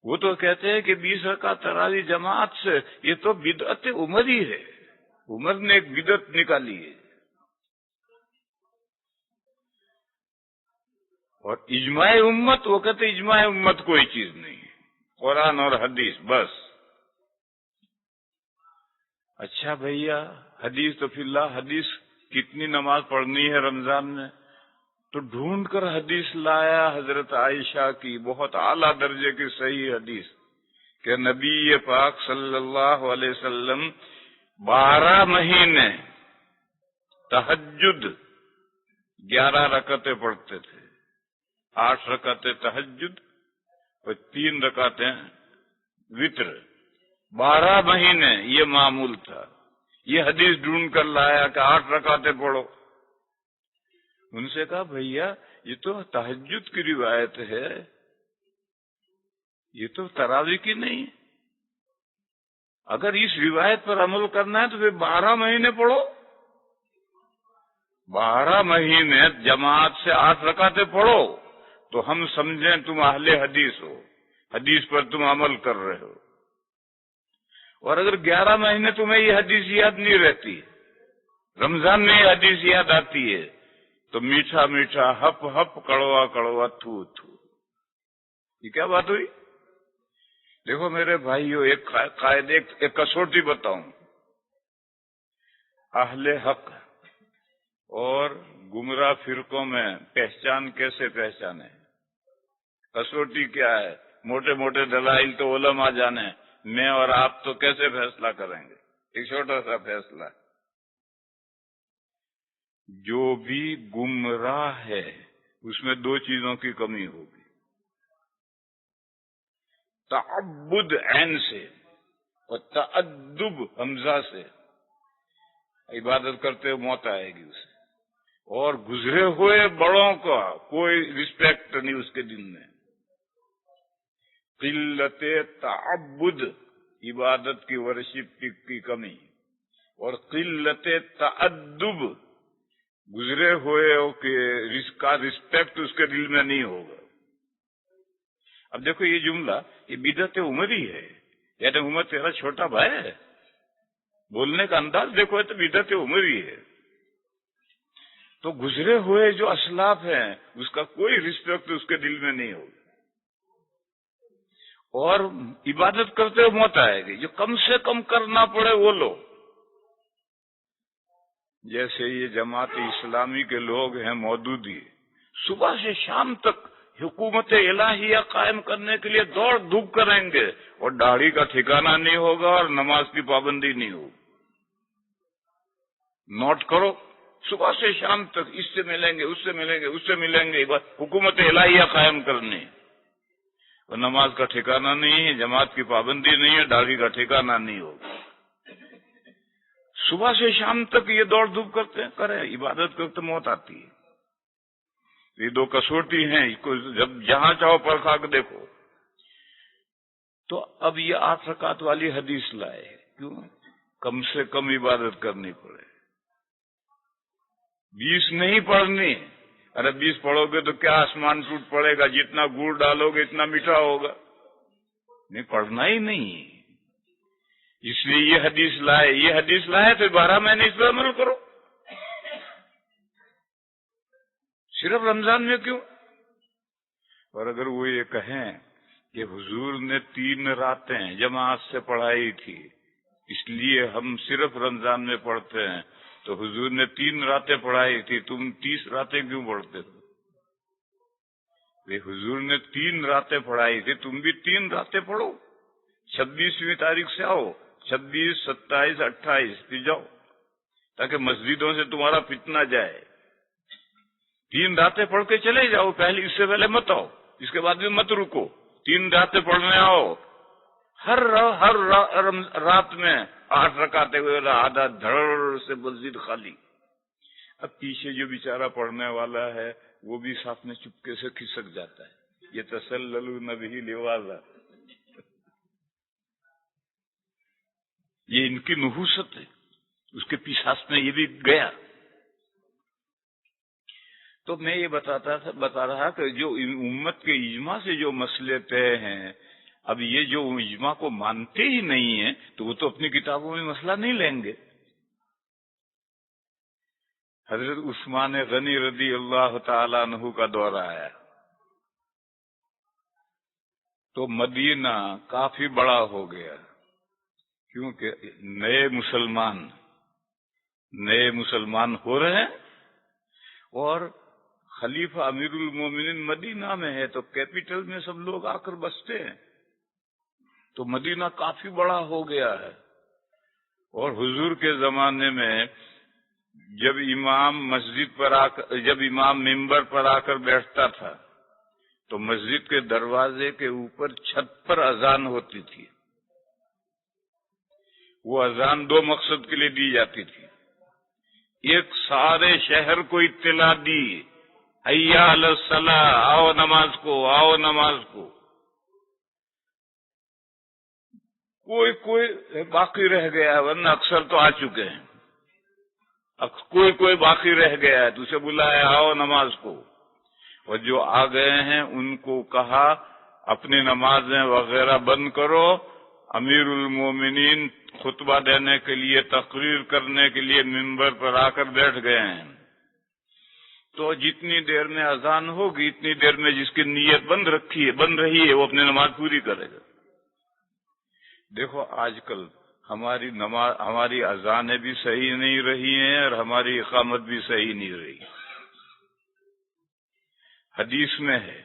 وہ تو کہتے ہیں کہ 20 رکعت تراویح جماعت سے یہ تو بدعت عمر ہی ہے، عمر نے ایک بدعت نکالی ہے. اور اجماع امت، وہ کہتے اجماع امت کوئی چیز نہیں ہے، قرآن اور حدیث بس. اچھا بھیا حدیث تو فی اللہ حدیث کتنی نماز پڑھنی ہے رمضان میں؟ تو ڈھونڈ کر حدیث لایا حضرت عائشہ کی بہت اعلیٰ درجے کی صحیح حدیث کہ نبی پاک صلی اللہ علیہ وسلم 12 مہینے تہجد 11 رکعتیں پڑھتے تھے. 8 رکعتیں تہجد اور 3 رکعتیں وتر. 12 مہینے یہ معمول تھا. یہ حدیث ڈھونڈ کر لایا کہ 8 رکعتیں پڑھو. ان سے کہا بھیا یہ تو تہجد کی روایت ہے، یہ تو تراویح کی نہیں ہے. اگر اس روایت پر عمل کرنا ہے تو پھر 12 مہینے پڑھو. 12 مہینے جماعت سے 8 رکعتیں پڑھو تو ہم سمجھیں تم اہل حدیث ہو، حدیث پر تم عمل کر رہے ہو. اور اگر 11 مہینے تمہیں یہ حدیث یاد نہیں رہتی، رمضان میں یہ حدیث یاد آتی ہے تو میٹھا میٹھا ہپ ہپ کڑوا کڑوا تھو تھو. یہ کیا بات ہوئی؟ دیکھو میرے بھائیو، ایک قاعدے ایک کسوٹی بتاؤں. اہل حق اور گمراہ فرقوں میں پہچان کیسے پہچانے؟ کسوٹی کیا ہے؟ موٹے موٹے دلائل تو علماء جانے، میں اور آپ تو کیسے فیصلہ کریں گے؟ ایک چھوٹا سا فیصلہ، جو بھی گمراہ ہے اس میں 2 چیزوں کی کمی ہوگی. تعبد عین سے اور تأدب حمزہ سے. عبادت کرتے ہوئے موت آئے گی اسے. اور گزرے ہوئے بڑوں کا کوئی رسپیکٹ نہیں اس کے دل میں. قلت تعبد، عبادت کی ورشپ کی کمی، اور قلت تعدب، گزرے ہوئے کا رسپیکٹ اس کے دل میں نہیں ہوگا. اب دیکھو یہ جملہ، یہ بدعت عمری ہے، یعنی عمر تیرا چھوٹا بھائی ہے، بولنے کا انداز دیکھو تو بدعت عمری ہے. تو گزرے ہوئے جو اسلاف ہیں اس کا کوئی رسپیکٹ اس کے دل میں نہیں ہوگا. اور عبادت کرتے ہوئے موت آئے گی، جو کم سے کم کرنا پڑے وہ لو. جیسے یہ جماعت اسلامی کے لوگ ہیں مودودی، صبح سے شام تک حکومت الہیہ قائم کرنے کے لیے دوڑ دھوپ کریں گے، اور داڑھی کا ٹھکانہ نہیں ہوگا اور نماز کی پابندی نہیں ہوگی. نوٹ کرو، صبح سے شام تک اس سے ملیں گے، اس سے ملیں گے، اس سے ملیں گے، حکومت الہیہ قائم کرنی، اور نماز کا ٹھکانہ نہیں ہے، جماعت کی پابندی نہیں ہے، داڑھی کا ٹھکانہ نہیں ہوگا. صبح سے شام تک یہ دوڑ دھوپ کریں، عبادت کرتے موت آتی ہے. یہ دو کسوٹی ہیں، اس کو جب جہاں چاہو پرکھا کے دیکھو. تو اب یہ 8 رکعت والی حدیث لائے، کیوں؟ کم سے کم عبادت کرنی پڑے. 20 نہیں پڑھنی. ارے 20 پڑھو گے تو کیا آسمان ٹوٹ پڑے گا؟ جتنا گڑ ڈالو گے اتنا میٹھا ہوگا. نہیں، پڑھنا ہی نہیں. اس لیے یہ حدیث لائے تو 12 مہینے اس پر عمل کرو. صرف رمضان میں کیوں؟ اور اگر وہ یہ کہیں کہ حضور نے 3 راتیں جماعت سے پڑھائی تھی اس لیے ہم صرف رمضان میں پڑھتے ہیں، تو حضور نے 3 راتیں پڑھائی تھی، تم 30 راتیں کیوں پڑھتے ہو؟ حضور نے 3 راتیں پڑھائی تھی، تم بھی 3 راتیں پڑھو. 26ویں تاریخ سے آؤ، 26، 27، 28 پھر جاؤ، تاکہ مسجدوں سے تمہارا فتنہ جائے. 3 راتیں پڑھ کے چلے جاؤ، اس سے پہلے مت آؤ، اس کے بعد بھی مت رکو. 3 راتیں پڑھنے آؤ. ہر رات میں 8 رکعتیں ہوئے، آدھا دھڑ سے مسجد خالی. اب پیچھے جو بیچارہ پڑھنے والا ہے وہ بھی ساتھ میں چپکے سے کھسک جاتا ہے. یہ تسللون بہ لواذا، یہ ان کی نحوست ہے. اس کے پیچھے میں یہ بھی گیا. تو میں یہ بتا رہا کہ جو امت کے اجماع سے جو مسئلے طے ہیں، اب یہ جو اجماع کو مانتے ہی نہیں ہیں تو وہ تو اپنی کتابوں میں مسئلہ نہیں لیں گے. حضرت عثمان غنی رضی اللہ تعالیٰ عنہ کا دور آیا تو مدینہ کافی بڑا ہو گیا، کیونکہ نئے مسلمان ہو رہے ہیں، اور خلیفہ امیر المومنین مدینہ میں ہے تو کیپٹل میں سب لوگ آ کر بستے ہیں. تو مدینہ کافی بڑا ہو گیا ہے. اور حضور کے زمانے میں جب امام ممبر پر آ کر بیٹھتا تھا تو مسجد کے دروازے کے اوپر چھت پر اذان ہوتی تھی. وہ اذان 2 مقصد کے لیے دی جاتی تھی. ایک، سارے شہر کو اطلاع دی، حی علی الصلاۃ، آؤ نماز کو، آؤ نماز کو. کوئی باقی رہ گیا ہے، ورنہ اکثر تو آ چکے ہیں. کوئی باقی رہ گیا ہے تو اسے بلایا، آؤ نماز کو. اور جو آ گئے ہیں ان کو کہا اپنی نمازیں وغیرہ بند کرو، امیر المومنین خطبہ دینے کے لیے، تقریر کرنے کے لیے ممبر پر آ کر بیٹھ گئے ہیں. تو جتنی دیر میں اذان ہوگی اتنی دیر میں جس کی نیت بند رہی ہے وہ اپنی نماز پوری کرے گا. دیکھو آج کل ہماری اذانیں بھی صحیح نہیں رہی ہیں اور ہماری اقامت بھی صحیح نہیں رہی. حدیث میں ہے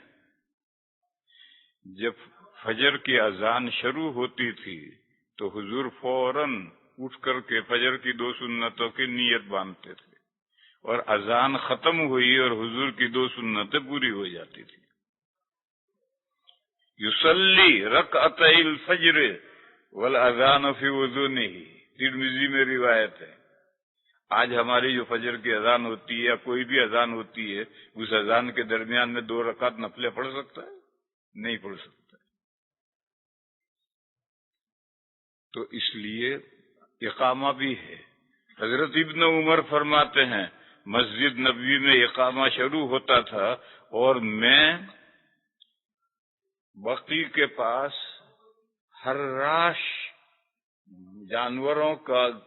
جب فجر کی اذان شروع ہوتی تھی تو حضور فوراً اٹھ کر کے فجر کی 2 سنتوں کی نیت باندھتے تھے، اور اذان ختم ہوئی اور حضور کی 2 سنتیں پوری ہو جاتی تھی. یصلی رکعتي الفجر والاذان فی اذنہ، ترمذی میں روایت ہے. آج ہماری جو فجر کی اذان ہوتی ہے یا کوئی بھی اذان ہوتی ہے، اس اذان کے درمیان میں 2 رکعت نفلیں پڑھ سکتا ہے؟ نہیں پڑھ سکتا۔ تو اس لیے اقامہ بھی ہے۔ حضرت ابن عمر فرماتے ہیں مسجد نبوی میں اقامہ شروع ہوتا تھا اور میں بقی کے پاس حراش جانوروں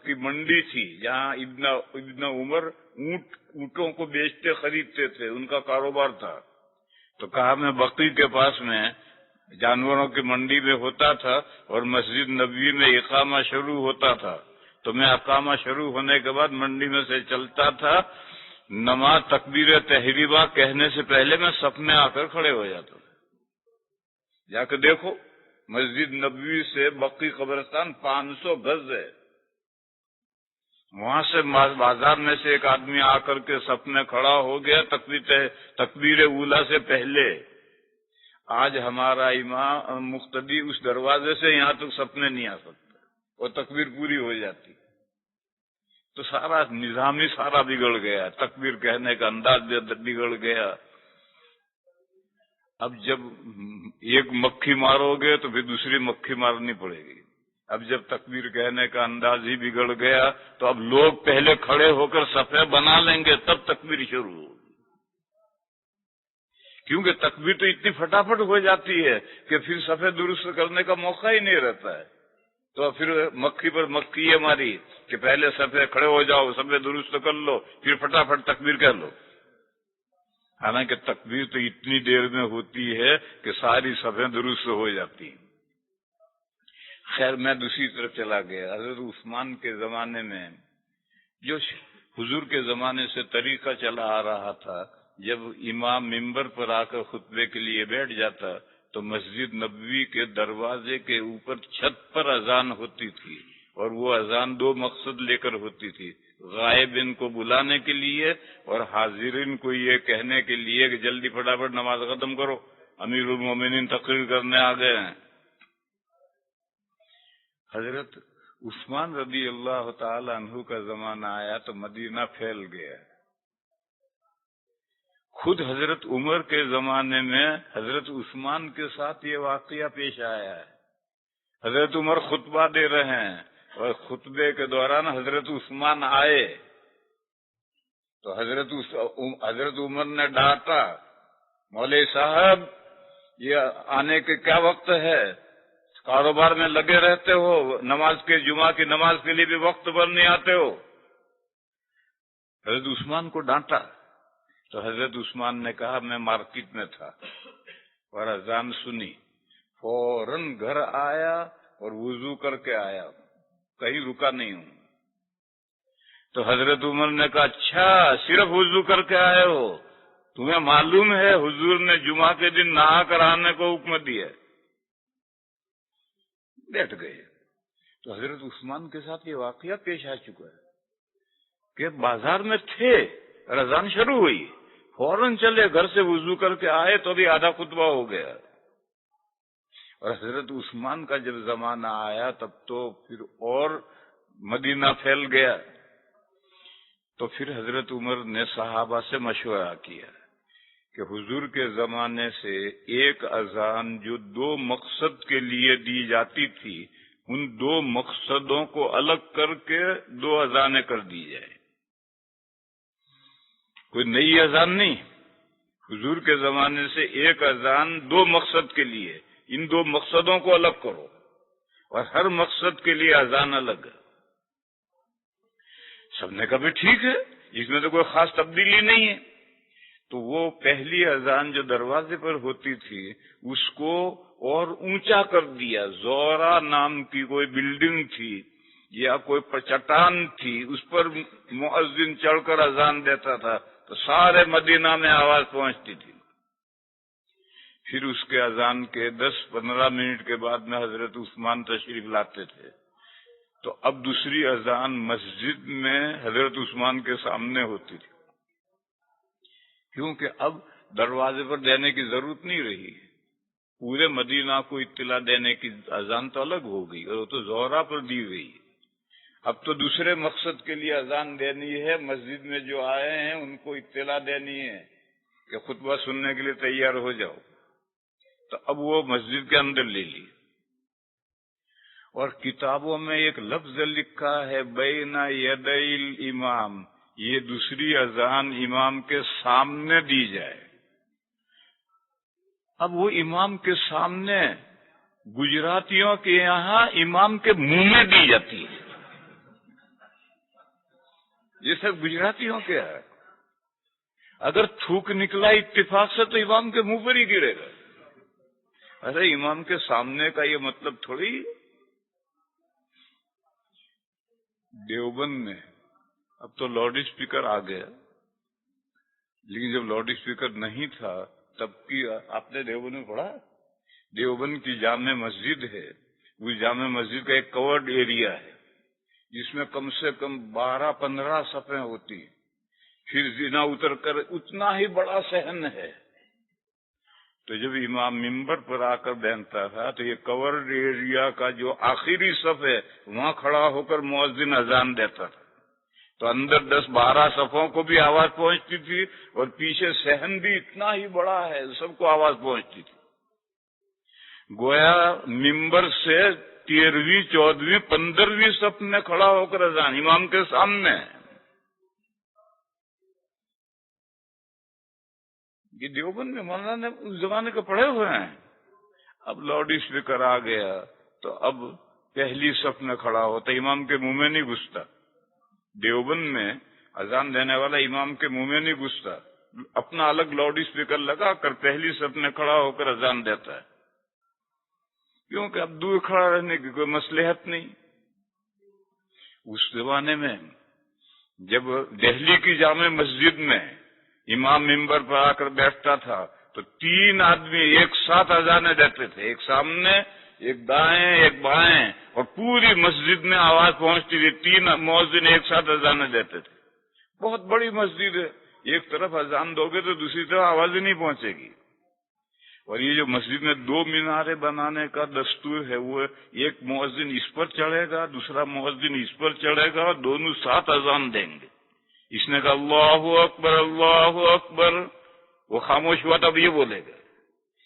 کی منڈی تھی، جہاں ابن عمر اونٹوں کو بیچتے خریدتے تھے، ان کا کاروبار تھا۔ تو کہا میں بقی کے پاس میں جانوروں کی منڈی میں ہوتا تھا اور مسجد نبوی میں اقامہ شروع ہوتا تھا، تو میں اقامہ شروع ہونے کے بعد منڈی میں سے چلتا تھا، نماز تکبیر تحریمہ کہنے سے پہلے میں صف میں آ کر کھڑے ہو جاتا تھا۔ جا کے دیکھو، مسجد نبوی سے بقی قبرستان 500 گز ہے۔ وہاں سے بازار میں سے ایک آدمی آ کر کے صف میں کھڑا ہو گیا تکبیر اولا سے پہلے۔ آج ہمارا امام مقتدی اس دروازے سے یہاں تک صف میں نہیں آ سکتا اور تکبیر پوری ہو جاتی۔ تو سارا نظام ہی سارا بگڑ گیا، تکبیر کہنے کا انداز بگڑ گیا۔ اب جب ایک مکھی مارو گے تو پھر دوسری مکھی مارنی پڑے گی۔ اب جب تکبیر کہنے کا انداز ہی بگڑ گیا تو اب لوگ پہلے کھڑے ہو کر صفیں بنا لیں گے تب تکبیر شروع ہوگی، کیونکہ تکبیر تو اتنی فٹافٹ ہو جاتی ہے کہ پھر صفیں درست کرنے کا موقع ہی نہیں رہتا ہے۔ تو پھر مکھی پر مکھی یہ ماری کہ پہلے صفیں کھڑے ہو جاؤ، صفیں درست کر لو، پھر فٹافٹ تکبیر کہہ لو۔ حالانکہ تکبیر تو اتنی دیر میں ہوتی ہے کہ ساری صفیں درست ہو جاتی ہیں۔ خیر، میں دوسری طرف چلا گیا۔ حضرت عثمان کے زمانے میں جو حضور کے زمانے سے طریقہ چلا آ رہا تھا، جب امام ممبر پر آ کر خطبے کے لیے بیٹھ جاتا تو مسجد نبوی کے دروازے کے اوپر چھت پر اذان ہوتی تھی، اور وہ اذان 2 مقصد لے کر ہوتی تھی، غائبین کو بلانے کے لیے اور حاضرین کو یہ کہنے کے لیے کہ جلدی فٹافٹ نماز ختم کرو، امیر المومنین تقریر کرنے آ گئے ہیں۔ حضرت عثمان رضی اللہ تعالی عنہ کا زمانہ آیا تو مدینہ پھیل گیا۔ خود حضرت عمر کے زمانے میں حضرت عثمان کے ساتھ یہ واقعہ پیش آیا ہے۔ حضرت عمر خطبہ دے رہے ہیں اور خطبے کے دوران حضرت عثمان آئے تو حضرت عمر نے ڈانٹا، مولوی صاحب یہ آنے کے کیا وقت ہے، کاروبار میں لگے رہتے ہو، جمعہ کی نماز کے لیے بھی وقت پر نہیں آتے ہو۔ حضرت عثمان کو ڈانٹا تو حضرت عثمان نے کہا میں مارکیٹ میں تھا اور اذان سنی، فوراً گھر آیا اور وضو کر کے آیا، کہیں رکا نہیں ہوں۔ تو حضرت عمر نے کہا اچھا صرف وضو کر کے آئے ہو، تمہیں معلوم ہے حضور نے جمعہ کے دن نہا کر آنے کو حکم دیا۔ بیٹھ گئے۔ تو حضرت عثمان کے ساتھ یہ واقعہ پیش آ چکا ہے کہ بازار میں تھے اور اذان شروع ہوئی، فوراً چلے گھر سے وضو کر کے آئے تو بھی آدھا خطبہ ہو گیا۔ اور حضرت عثمان کا جب زمانہ آیا تب تو پھر اور مدینہ پھیل گیا۔ تو پھر حضرت عمر نے صحابہ سے مشورہ کیا کہ حضور کے زمانے سے ایک اذان جو 2 مقصد کے لیے دی جاتی تھی، ان 2 مقصدوں کو الگ کر کے 2 اذانیں کر دی جائے، کوئی نئی اذان نہیں۔ حضور کے زمانے سے ایک اذان 2 مقصد کے لیے، ان 2 مقصدوں کو الگ کرو اور ہر مقصد کے لیے اذان الگ ہے۔ سب نے کہا بھی ٹھیک ہے، اس میں تو کوئی خاص تبدیلی نہیں ہے۔ تو وہ پہلی اذان جو دروازے پر ہوتی تھی اس کو اور اونچا کر دیا، زورا نام کی کوئی بلڈنگ تھی یا کوئی چٹان تھی، اس پر مؤذن چڑھ کر اذان دیتا تھا تو سارے مدینہ میں آواز پہنچتی تھی۔ پھر اس کے اذان کے 10-15 منٹ کے بعد میں حضرت عثمان تشریف لاتے تھے، تو اب دوسری اذان مسجد میں حضرت عثمان کے سامنے ہوتی تھی، کیونکہ اب دروازے پر دینے کی ضرورت نہیں رہی، پورے مدینہ کو اطلاع دینے کی اذان تو الگ ہو گئی اور وہ تو زہرا پر دی گئی۔ اب تو دوسرے مقصد کے لیے اذان دینی ہے، مسجد میں جو آئے ہیں ان کو اطلاع دینی ہے کہ خطبہ سننے کے لیے تیار ہو جاؤ، تو اب وہ مسجد کے اندر لے لی۔ اور کتابوں میں ایک لفظ لکھا ہے بین یدی الامام، یہ دوسری اذان امام کے سامنے دی جائے۔ اب وہ امام کے سامنے گجراتیوں کے یہاں امام کے منہ میں دی جاتی ہے، یہ سب گجراتیوں کے ہے۔ اگر تھوک نکلا اتفاق سے تو امام کے منہ پر ہی گرے گا۔ ارے امام کے سامنے کا یہ مطلب تھوڑی۔ دیوبند میں اب تو لاؤڈ اسپیکر آ گیا، لیکن جب لاؤڈ اسپیکر نہیں تھا تب کی آپ نے دیوبند میں پڑھا؟ دیوبند کی جامع مسجد ہے، اس جامع مسجد کا ایک کورڈ ایریا ہے جس میں کم سے کم 12-15 صفیں ہوتی ہیں، پھر زنا اتر کر اتنا ہی بڑا صحن ہے۔ تو جب امام ممبر پر آ کر بیٹھتا تھا تو یہ کورڈ ایریا کا جو آخری صف ہے وہاں کھڑا ہو کر مؤذن اذان دیتا تھا، تو اندر 10-12 صفوں کو بھی آواز پہنچتی تھی اور پیچھے صحن بھی اتنا ہی بڑا ہے، سب کو آواز پہنچتی تھی۔ گویا ممبر سے 13ویں 14ویں 15ویں صف میں کھڑا ہو کر اذان امام کے سامنے۔ یہ دیوبند میں مولانا نے اس زمانے کے پڑھے ہوئے ہیں۔ اب لاؤڈ اسپیکر آ گیا تو اب پہلی صف میں کھڑا ہوتا، امام کے منہ میں نہیں گھستا۔ دیوبند میں اذان دینے والا امام کے منہ میں نہیں گھستا، اپنا الگ لاؤڈ اسپیکر لگا کر پہلی صف میں کھڑا ہو کر اذان دیتا ہے، کیونکہ اب دور کھڑا رہنے کی کوئی مصلحت نہیں۔ اس زمانے میں جب دہلی کی جامع مسجد میں امام ممبر پر آ کر بیٹھتا تھا تو 3 آدمی ایک ساتھ اذانیں دیتے تھے، ایک سامنے، ایک دائیں، ایک بائیں، اور پوری مسجد میں آواز پہنچتی تھی۔ 3 مؤذن ایک ساتھ اذانیں دیتے تھے۔ بہت بڑی مسجد ہے، ایک طرف اذان دو گے تو دوسری طرف آواز ہی نہیں پہنچے گی۔ اور یہ جو مسجد میں 2 میناریں بنانے کا دستور ہے، وہ ایک مؤذن اس پر چڑھے گا، دوسرا مؤذن اس پر چڑھے گا، اور دونوں ساتھ اذان دیں گے۔ اس نے کہا اللہ اکبر اللہ اکبر، وہ خاموش ہوا تب یہ بولے گا،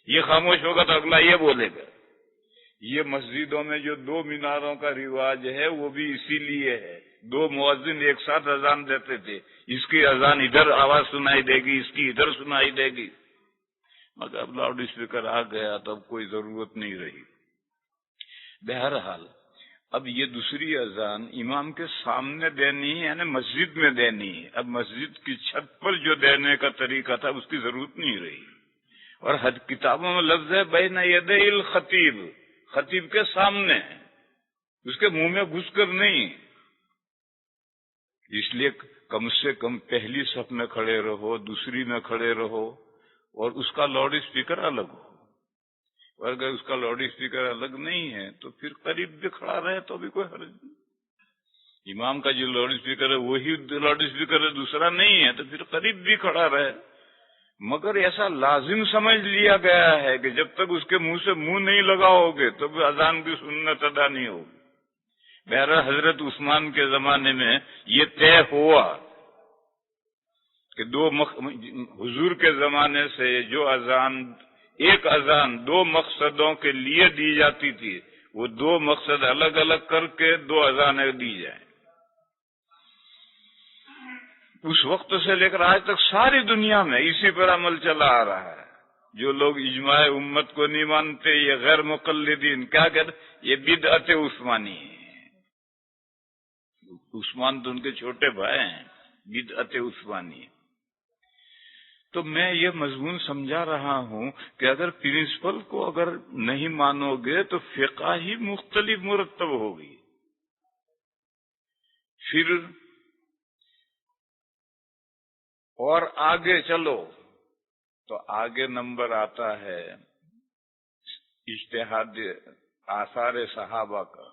یہ خاموش ہوگا تو اگلا یہ بولے گا۔ یہ مسجدوں میں جو 2 میناروں کا رواج ہے وہ بھی اسی لیے ہے، 2 مؤذن ایک ساتھ اذان دیتے تھے، اس کی اذان ادھر آواز سنائی دے گی، اس کی ادھر سنائی دے گی۔ مگر اب لاؤڈ اسپیکر آ گیا تو اب کوئی ضرورت نہیں رہی۔ بہرحال اب یہ دوسری اذان امام کے سامنے دینی ہے، یعنی مسجد میں دینی ہے۔ اب مسجد کی چھت پر جو دینے کا طریقہ تھا اس کی ضرورت نہیں رہی۔ اور کتابوں میں لفظ ہے بین یدی الخطیب، خطیب کے سامنے، اس کے منہ میں گھس کر نہیں۔ اس لیے کم سے کم پہلی صف میں کھڑے رہو، دوسری میں کھڑے رہو، اور اس کا لاؤڈ اسپیکر الگ ہو۔ اور اگر اس کا لاؤڈ اسپیکر الگ نہیں ہے تو پھر قریب بھی کھڑا رہے تو بھی کوئی حرج نہیں۔ امام کا جو لاؤڈ اسپیکر ہے وہی لاؤڈ اسپیکر ہے، دوسرا نہیں ہے تو پھر قریب بھی کھڑا رہے۔ مگر ایسا لازم سمجھ لیا گیا ہے کہ جب تک اس کے منہ سے منہ نہیں لگاؤ گے تو بھی اذان کی سنت ادا نہیں ہوگی۔ بہرحال حضرت عثمان کے زمانے میں یہ طے ہوا کہ حضور کے زمانے سے جو اذان، ایک اذان 2 مقصدوں کے لیے دی جاتی تھی، وہ 2 مقصد الگ الگ کر کے 2 اذانیں دی جائیں۔ اس وقت سے لے کر آج تک ساری دنیا میں اسی پر عمل چلا آ رہا ہے۔ جو لوگ اجماع امت کو نہیں مانتے، یہ غیر مقلدین، کیا کہتے، یہ بدعت عثمانی ہے۔ عثمان تو ان کے چھوٹے بھائی ہیں، بدعت عثمانی ہے۔ تو میں یہ مضمون سمجھا رہا ہوں کہ اگر پرنسپل کو اگر نہیں مانو گے تو فقہ ہی مختلف مرتب ہوگی۔ پھر اور آگے چلو تو آگے نمبر آتا ہے اجتہاد آثار صحابہ کا،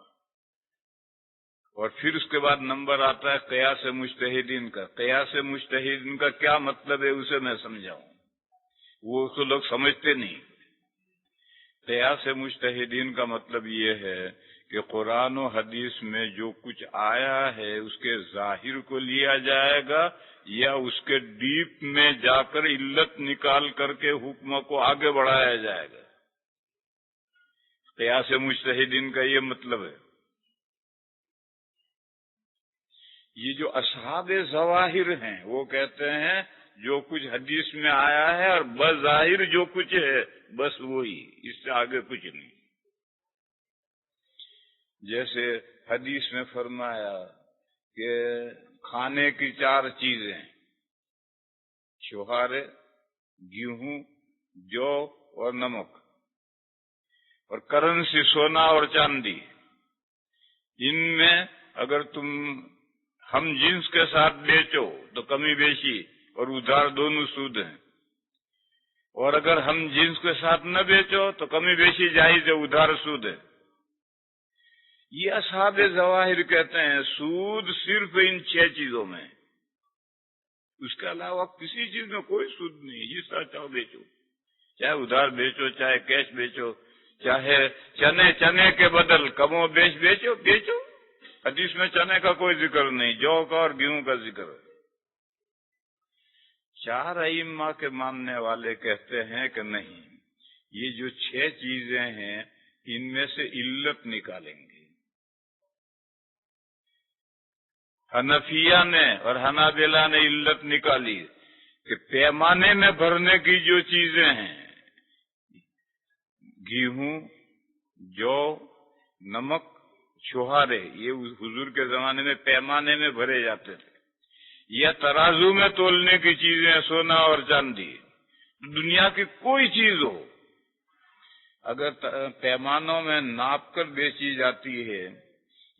اور پھر اس کے بعد نمبر آتا ہے قیاس مجتہدین کا۔ قیاس مجتہدین کا کیا مطلب ہے اسے میں سمجھاؤں، وہ تو لوگ سمجھتے نہیں۔ قیاس مجتہدین کا مطلب یہ ہے کہ قرآن و حدیث میں جو کچھ آیا ہے اس کے ظاہر کو لیا جائے گا یا اس کے ڈیپ میں جا کر علت نکال کر کے حکم کو آگے بڑھایا جائے گا. قیاس مجتہدین کا یہ مطلب ہے. یہ جو اصحاب ظواہر ہیں وہ کہتے ہیں جو کچھ حدیث میں آیا ہے اور بظاہر جو کچھ ہے بس وہی، اس سے آگے کچھ نہیں. جیسے حدیث میں فرمایا کہ کھانے کی 4 چیزیں، چھوہارے، گیہوں، جو اور نمک، اور کرنسی سونا اور چاندی. ان میں اگر تم ہم جنس کے ساتھ بیچو تو کمی بیشی اور ادھار دونوں سود ہیں، اور اگر ہم جنس کے ساتھ نہ بیچو تو کمی بیشی جائز ہے، ادھار سود ہے. یہ اصحاب ظواہر کہتے ہیں سود صرف ان 6 چیزوں میں، اس کے علاوہ کسی چیز میں کوئی سود نہیں. جس طرح چاہو بیچو، چاہے ادھار بیچو، چاہے کیش بیچو، چاہے چنے کے بدل کم و بیش بیچو. حدیث میں چنے کا کوئی ذکر نہیں، جو کا اور گیہوں کا ذکر ہے. 4 ائمہ کے ماننے والے کہتے ہیں کہ نہیں، یہ جو 6 چیزیں ہیں ان میں سے علت نکالیں گے. حنفیہ نے اور حنابلہ نے علت نکالی کہ پیمانے میں بھرنے کی جو چیزیں ہیں، گیہوں، جو، نمک، چھوہارے، یہ حضور کے زمانے میں پیمانے میں بھرے جاتے تھے. یا ترازو میں تولنے کی چیزیں، سونا اور چاندی. دنیا کی کوئی چیز ہو اگر پیمانوں میں ناپ کر بیچی جاتی ہے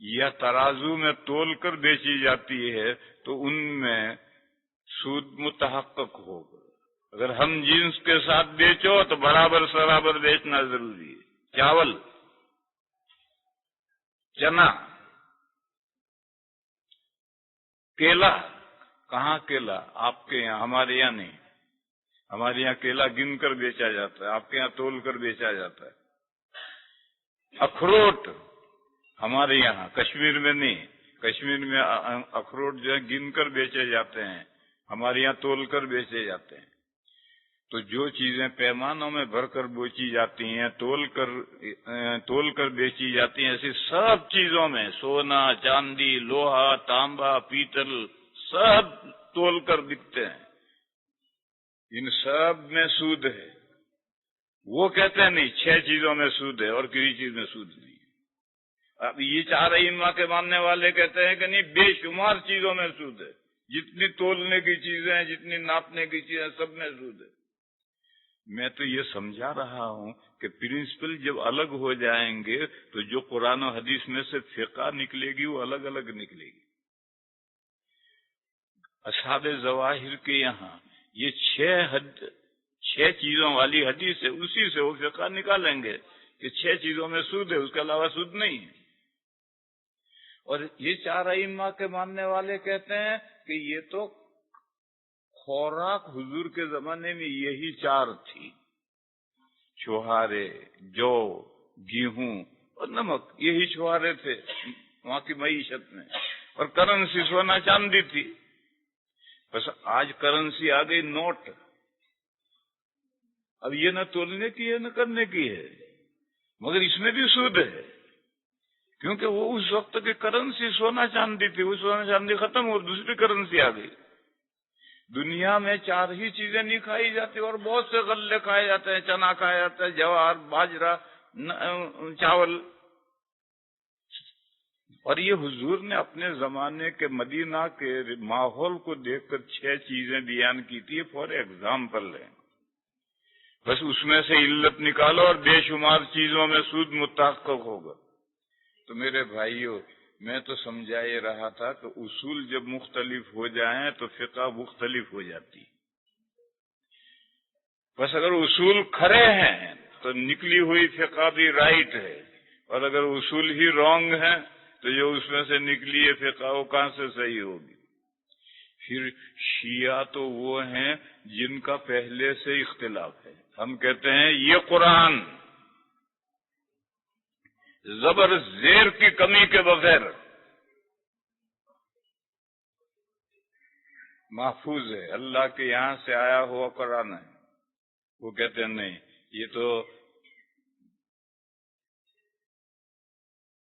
یا ترازو میں تول کر بیچی جاتی ہے تو ان میں سود متحقق ہوگا. اگر ہم جنس کے ساتھ بیچو تو برابر سرابر بیچنا ضروری ہے. چاول، چنا، کیلا. کہاں کیلا؟ آپ کے یہاں، ہمارے یہاں نہیں. ہمارے یہاں کیلا گن کر بیچا جاتا ہے، آپ کے یہاں تول کر بیچا جاتا ہے. اخروٹ ہمارے یہاں، کشمیر میں نہیں. کشمیر میں اخروٹ جو ہے گن کر بیچے جاتے ہیں، ہمارے یہاں تول کر بیچے جاتے ہیں. تو جو چیزیں پیمانوں میں بھر کر بیچی جاتی ہیں، تول کر بیچی جاتی ہیں، ایسی سب چیزوں میں سونا، چاندی، لوہا، تانبا، پیتل سب تول کر بکتے ہیں. ان سب میں سود ہے. وہ کہتے ہیں نہیں، 6 چیزوں میں سود ہے اور کسی چیز میں سود نہیں. اب یہ 4 ائمہ کے ماننے والے کہتے ہیں کہ نہیں، بے شمار چیزوں میں سود ہے. جتنی تولنے کی چیزیں ہیں، جتنی ناپنے کی چیزیں، سب میں سود ہے. میں تو یہ سمجھا رہا ہوں کہ پرنسپل جب الگ ہو جائیں گے تو جو قرآن و حدیث میں سے فقہ نکلے گی وہ الگ الگ نکلے گی. اصحاب ظواہر کے یہاں یہ 6 چیزوں والی حدیث ہے، اسی سے وہ فقہ نکالیں گے کہ 6 چیزوں میں سود ہے، اس کے علاوہ سود نہیں ہے. اور یہ 4 ائمہ کے ماننے والے کہتے ہیں کہ یہ تو خوراک حضور کے زمانے میں یہی 4 تھی، چھوہارے، جو، گیہوں اور نمک. یہی چھوہارے تھے وہاں کی معیشت میں، اور کرنسی سونا چاندی تھی. بس آج کرنسی آ گئی نوٹ. اب یہ نہ تولنے کی ہے نہ کرنے کی ہے، مگر اس میں بھی سود ہے، کیونکہ وہ اس وقت کی کرنسی سونا چاندی تھی. وہ سونا چاندی ختم ہو، دوسری کرنسی آ گئی. دنیا میں 4 ہی چیزیں نہیں کھائی جاتی اور بہت سے غلے کھائے جاتے ہیں. چنا کھایا جاتا ہے، جوار، باجرہ، چاول. اور یہ حضور نے اپنے زمانے کے مدینہ کے ماحول کو دیکھ کر 6 چیزیں بیان کی تھی. فار ایگزامپل ہے، بس اس میں سے علت نکالو اور بے شمار چیزوں میں سود متحقق ہوگا. تو میرے بھائیوں، میں تو سمجھا یہ رہا تھا کہ اصول جب مختلف ہو جائیں تو فقہ مختلف ہو جاتی. بس اگر اصول کھرے ہیں تو نکلی ہوئی فقہ بھی رائٹ ہے، اور اگر اصول ہی رانگ ہیں تو جو اس میں سے نکلی ہے فقہ وہ کہاں سے صحیح ہوگی. پھر شیعہ تو وہ ہیں جن کا پہلے سے اختلاف ہے. ہم کہتے ہیں یہ قرآن زبر زیر کی کمی کے بغیر محفوظ ہے، اللہ کے یہاں سے آیا ہوا قرآن ہے۔ وہ کہتے ہیں نہیں، یہ تو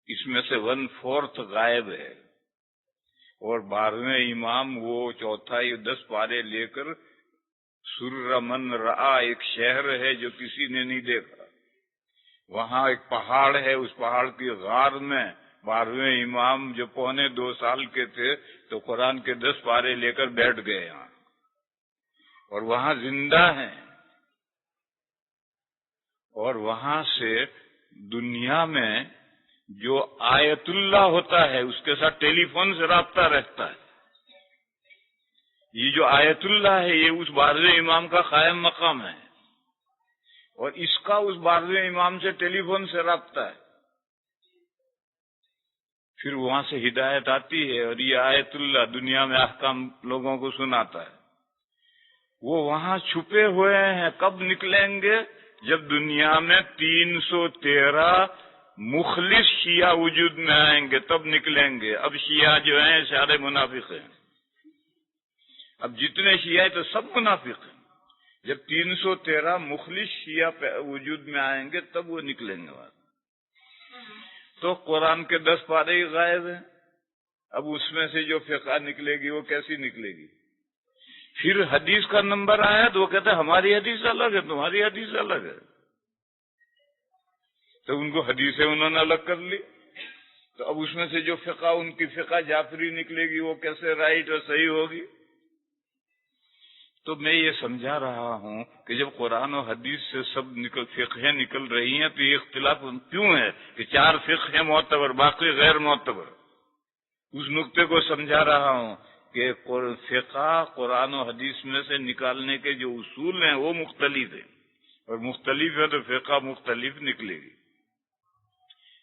اس میں سے 1/4 غائب ہے، اور 12ویں امام وہ چوتھائی 10 پارے لے کر سر من رآ ایک شہر ہے جو کسی نے نہیں دیکھا، وہاں ایک پہاڑ ہے، اس پہاڑ کی غار میں 12ویں امام جو 1.25 سال کے تھے تو قرآن کے 10 پارے لے کر بیٹھ گئے یہاں، اور وہاں زندہ ہیں، اور وہاں سے دنیا میں جو آیت اللہ ہوتا ہے اس کے ساتھ ٹیلی فون سے رابطہ رہتا ہے۔ یہ جو آیت اللہ ہے یہ اس 12ویں امام کا قائم مقام ہے، اور اس کا اس 12ویں امام سے ٹیلی فون سے رابطہ ہے، پھر وہاں سے ہدایت آتی ہے، اور یہ آیت اللہ دنیا میں احکام لوگوں کو سناتا ہے۔ وہ وہاں چھپے ہوئے ہیں، کب نکلیں گے؟ جب دنیا میں 313 مخلص شیعہ وجود میں آئیں گے تب نکلیں گے۔ اب شیعہ جو ہیں سارے منافق ہیں، اب جتنے شیعہ ہیں تو سب منافق ہیں۔ جب 313 مخلص شیعہ وجود میں آئیں گے تب وہ نکلیں گے۔ تو قرآن کے 10 پارے ہی غائب ہیں، اب اس میں سے جو فقہ نکلے گی وہ کیسی نکلے گی؟ پھر حدیث کا نمبر آیا تو وہ کہتے ہیں ہماری حدیث الگ ہے، تمہاری حدیث الگ ہے، تو ان کو حدیثیں انہوں نے الگ کر لی، تو اب اس میں سے جو فقہ ان کی فقہ جعفری نکلے گی وہ کیسے رائٹ اور صحیح ہوگی؟ تو میں یہ سمجھا رہا ہوں کہ جب قرآن و حدیث سے سب فقہیں نکل رہی ہیں تو یہ اختلاف کیوں ہے کہ 4 فقہ معتبر باقی غیر معتبر؟ اس نقطے کو سمجھا رہا ہوں کہ فقہ قرآن و حدیث میں سے نکالنے کے جو اصول ہیں وہ مختلف ہیں، اور مختلف ہے تو فقہ مختلف نکلے گی۔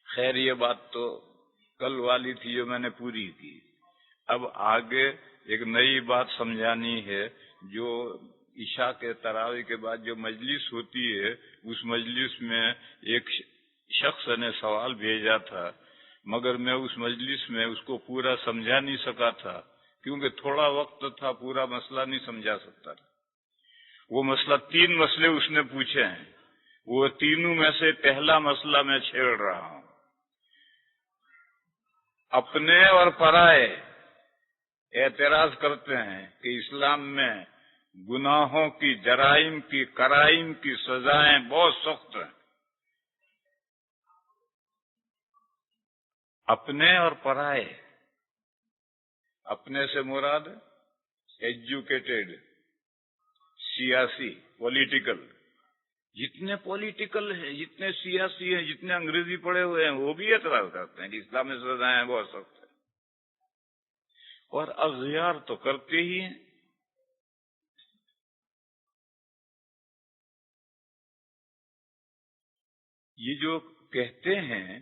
خیر یہ بات تو کل والی تھی جو میں نے پوری کی، اب آگے ایک نئی بات سمجھانی ہے۔ جو عشاء کے تراویح کے بعد جو مجلس ہوتی ہے اس مجلس میں ایک شخص نے سوال بھیجا تھا، مگر میں اس مجلس میں اس کو پورا سمجھا نہیں سکا تھا کیونکہ تھوڑا وقت تھا، پورا مسئلہ نہیں سمجھا سکتا تھا۔ وہ مسئلہ 3 مسئلے اس نے پوچھے ہیں، وہ تینوں میں سے پہلا مسئلہ میں چھیڑ رہا ہوں۔ اپنے اور پرائے اعتراض کرتے ہیں کہ اسلام میں گناہوں کی، جرائم کی، کرائم کی سزائیں بہت سخت ہیں۔ اپنے اور پرائے، اپنے سے مراد ایجوکیٹڈ، سیاسی، پولیٹیکل، جتنے پولیٹیکل ہیں، جتنے سیاسی ہیں، جتنے انگریزی پڑھے ہوئے ہیں وہ بھی اعتراض کرتے ہیں کہ اسلام میں سزائیں بہت سخت ہیں، اور اغیار تو کرتے ہی ہیں۔ یہ جو کہتے ہیں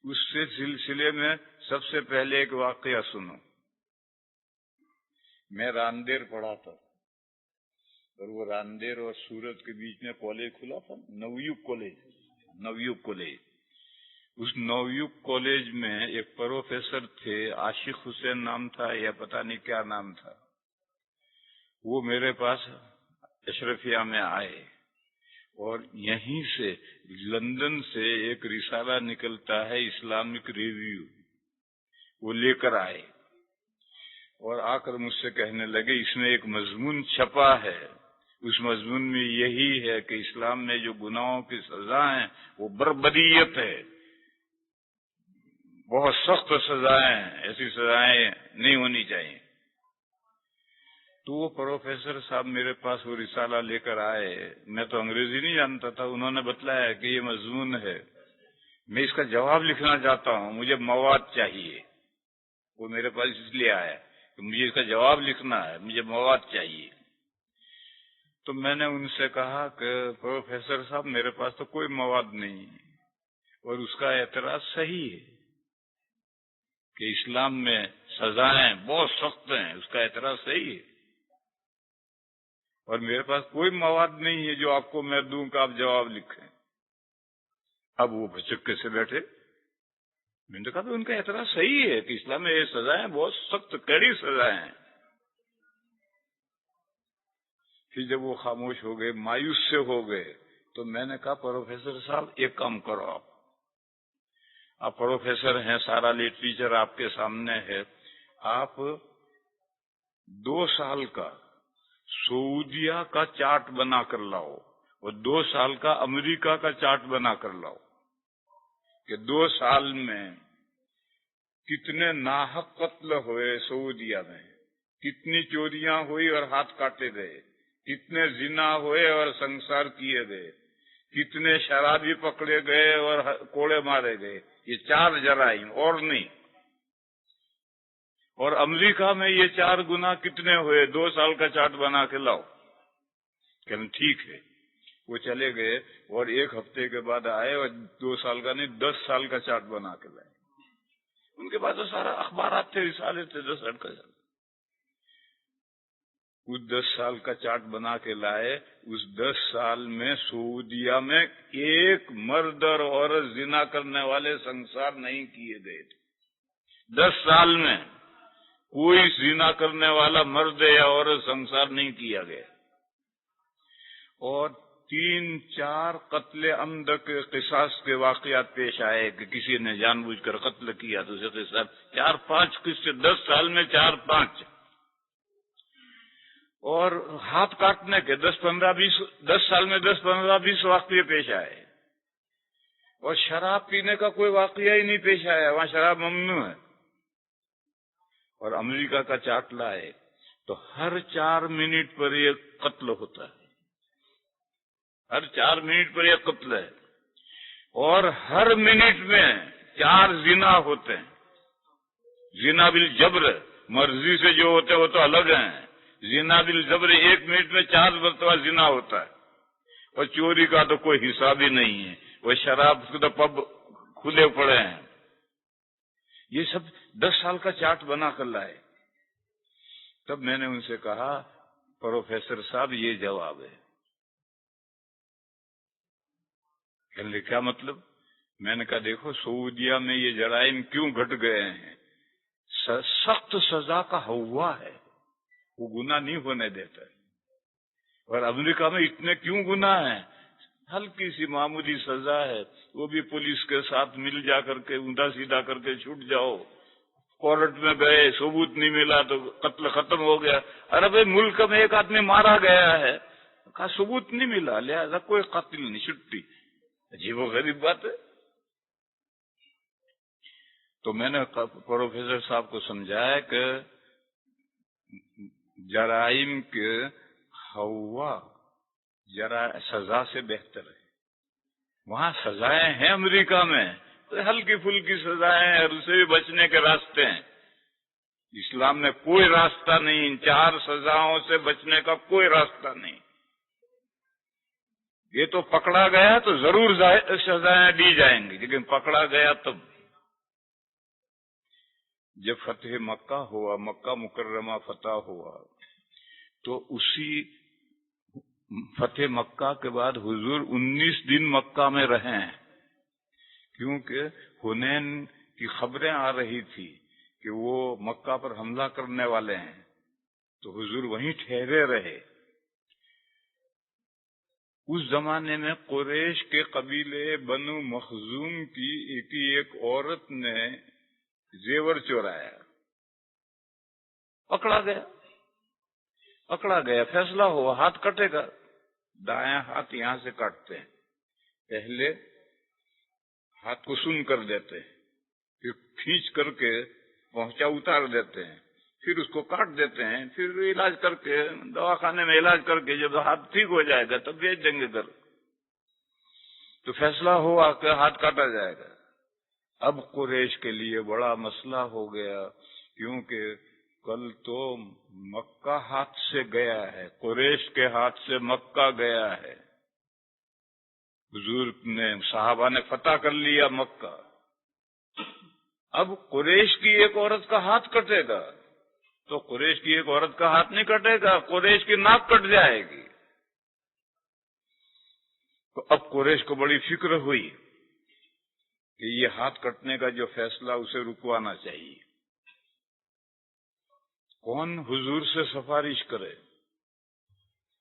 اس سے سلسلے میں سب سے پہلے ایک واقعہ سنو۔ میں راندیر پڑھا تھا، اور وہ راندیر اور سورت کے بیچ میں کالج کھلا تھا، نویوگ کالج۔ اس نویوگ کالج میں ایک پروفیسر تھے، عاشق حسین نام تھا یا پتہ نہیں کیا نام تھا، وہ میرے پاس اشرفیہ میں آئے، اور یہیں سے لندن سے ایک رسالہ نکلتا ہے اسلامک ریویو، وہ لے کر آئے، اور آ کر مجھ سے کہنے لگے اس میں ایک مضمون چھپا ہے، اس مضمون میں یہی ہے کہ اسلام میں جو گناہوں کی سزا ہیں وہ بربریت ہے، بہت سخت سزائیں ہیں، ایسی سزائیں نہیں ہونی چاہیے۔ تو وہ پروفیسر صاحب میرے پاس وہ رسالہ لے کر آئے، میں تو انگریزی نہیں جانتا تھا، انہوں نے بتلایا کہ یہ مضمون ہے، میں اس کا جواب لکھنا چاہتا ہوں، مجھے مواد چاہیے۔ وہ میرے پاس اس لیے آیا کہ مجھے اس کا جواب لکھنا ہے، مجھے مواد چاہیے۔ تو میں نے ان سے کہا کہ پروفیسر صاحب میرے پاس تو کوئی مواد نہیں ہے، اور اس کا اعتراض صحیح ہے کہ اسلام میں سزائیں بہت سخت ہیں، اس کا اعتراض صحیح ہے، اور میرے پاس کوئی مواد نہیں ہے جو آپ کو میں دوں کہ آپ جواب لکھیں۔ اب وہ بھچکے سے بیٹھے، میں نے کہا ان کا اعتراض صحیح ہے کہ اسلام میں یہ سزائیں بہت سخت کڑی سزائیں ہیں. پھر جب وہ خاموش ہو گئے، مایوس سے ہو گئے، تو میں نے کہا پروفیسر صاحب ایک کام کرو، آپ پروفیسر ہیں، سارا لٹریچر آپ کے سامنے ہے، آپ 2 سال کا سعودیہ کا چارٹ بنا کر لاؤ اور 2 سال کا امریکہ کا چارٹ بنا کر لاؤ کہ 2 سال میں کتنے ناحق قتل ہوئے سعودیہ میں، کتنی چوریاں ہوئی اور ہاتھ کاٹے گئے، کتنے زنا ہوئے اور سنسار کیے گئے، کتنے شرابی پکڑے گئے اور کوڑے مارے گئے. یہ 4 جرائم اور نہیں. اور امریکہ میں یہ 4 گناہ کتنے ہوئے، 2 سال کا چارٹ بنا کے لاؤ. کہ ٹھیک ہے. وہ چلے گئے اور 1 ہفتے کے بعد آئے اور 2 سال کا نہیں 10 سال کا چارٹ بنا کے لائے. ان کے بعد تو سارا اخبارات تھے، رسالے تھے، 10 سال کا چارٹ. اس 10 سال کا چارٹ بنا کے لائے. اس 10 سال میں سعودیہ میں ایک مرد اور عورت زنا کرنے والے سنسار نہیں کیے گئے تھے. 10 سال میں کوئی زنا کرنے والا مرد یا عورت سنسار نہیں کیا گیا. اور 3-4 قتل عمد کے قصاص کے واقعات پیش آئے کہ کسی نے جان بوجھ کر قتل کیا تو اسے قصاص. 4-5 قصے 10 سال میں 4-5. اور ہاتھ کاٹنے کے 10 سال میں 10-15-20 واقعے پیش آئے. اور شراب پینے کا کوئی واقعہ ہی نہیں پیش آیا، وہاں شراب ممنوع ہے. اور امریکہ کا چارٹ لائے تو ہر 4 منٹ پر ایک قتل ہوتا ہے، ہر 4 منٹ پر ایک قتل ہے. اور ہر منٹ میں 4 زنا ہوتے ہیں. زنا بالجبر، مرضی سے جو ہوتے وہ تو الگ ہیں. زنا بالجبر 1 منٹ میں 4 مرتبہ زنا ہوتا ہے. اور چوری کا تو کوئی حساب ہی نہیں ہے. وہ شراب کے تو پب کھلے پڑے ہیں. یہ سب 10 سال کا چارٹ بنا کر لائے. تب میں نے ان سے کہا پروفیسر صاحب یہ جواب ہے. کہ کیا مطلب؟ میں نے کہا دیکھو سعودیہ میں یہ جرائم کیوں گھٹ گئے ہیں، سخت سزا کا ہوا ہے، وہ گناہ نہیں ہونے دیتا. اور امریکہ میں اتنے کیوں گناہ ہیں؟ ہلکی سی معمولی سزا ہے، وہ بھی پولیس کے ساتھ مل جا کر کے الٹا سیدھا کر کے چھوٹ جاؤ. کورٹ میں گئے، ثبوت نہیں ملا تو قتل ختم ہو گیا. ارے بھائی ملک میں ایک آدمی مارا گیا ہے، کہا ثبوت نہیں ملا لہذا کوئی قتل نہیں، چھٹی. عجیب و غریب بات ہے. تو میں نے پروفیسر صاحب کو سمجھایا کہ جرائم کے ہوا سزا سے بہتر ہے. وہاں سزائیں ہیں امریکہ میں، ہلکی پھلکی سزائیں ہیں اور اسے بھی بچنے کے راستے ہیں. اسلام میں کوئی راستہ نہیں، ان 4 سزاؤں سے بچنے کا کوئی راستہ نہیں. یہ تو پکڑا گیا تو ضرور سزائیں دی جائیں گی، لیکن پکڑا گیا تب. جب فتح مکہ ہوا، مکہ مکرمہ فتح ہوا، تو اسی فتح مکہ کے بعد حضور 19 دن مکہ میں رہے ہیں، کیونکہ حنین کی خبریں آ رہی تھی کہ وہ مکہ پر حملہ کرنے والے ہیں، تو حضور وہیں ٹھہرے رہے. اس زمانے میں قریش کے قبیلے بنو مخزوم کی ایک عورت نے زیور چورایا، پکڑا گیا، فیصلہ ہوا ہاتھ کٹے گا. دایاں ہاتھ یہاں سے کاٹتے ہیں، پہلے ہاتھ کو سن کر دیتے ہیں، پھر کھینچ کر کے پہنچا اتار دیتے ہیں، پھر اس کو کاٹ دیتے ہیں، پھر علاج کر کے دواخانے میں علاج کر کے جب ہاتھ ٹھیک ہو جائے گا تب بھیج دیں گے گھر. تو فیصلہ ہوا کہ ہاتھ کاٹا جائے گا. اب قریش کے لیے بڑا مسئلہ ہو گیا، کیونکہ کل تو مکہ ہاتھ سے گیا ہے، قریش کے ہاتھ سے مکہ گیا ہے. حضور نے صحابہ نے فتح کر لیا مکہ. اب قریش کی ایک عورت کا ہاتھ کٹے گا تو قریش کی ایک عورت کا ہاتھ نہیں کٹے گا، قریش کی ناک کٹ جائے گی. تو اب قریش کو بڑی فکر ہوئی کہ یہ ہاتھ کٹنے کا جو فیصلہ اسے رکوانا چاہیے. کون حضور سے سفارش کرے؟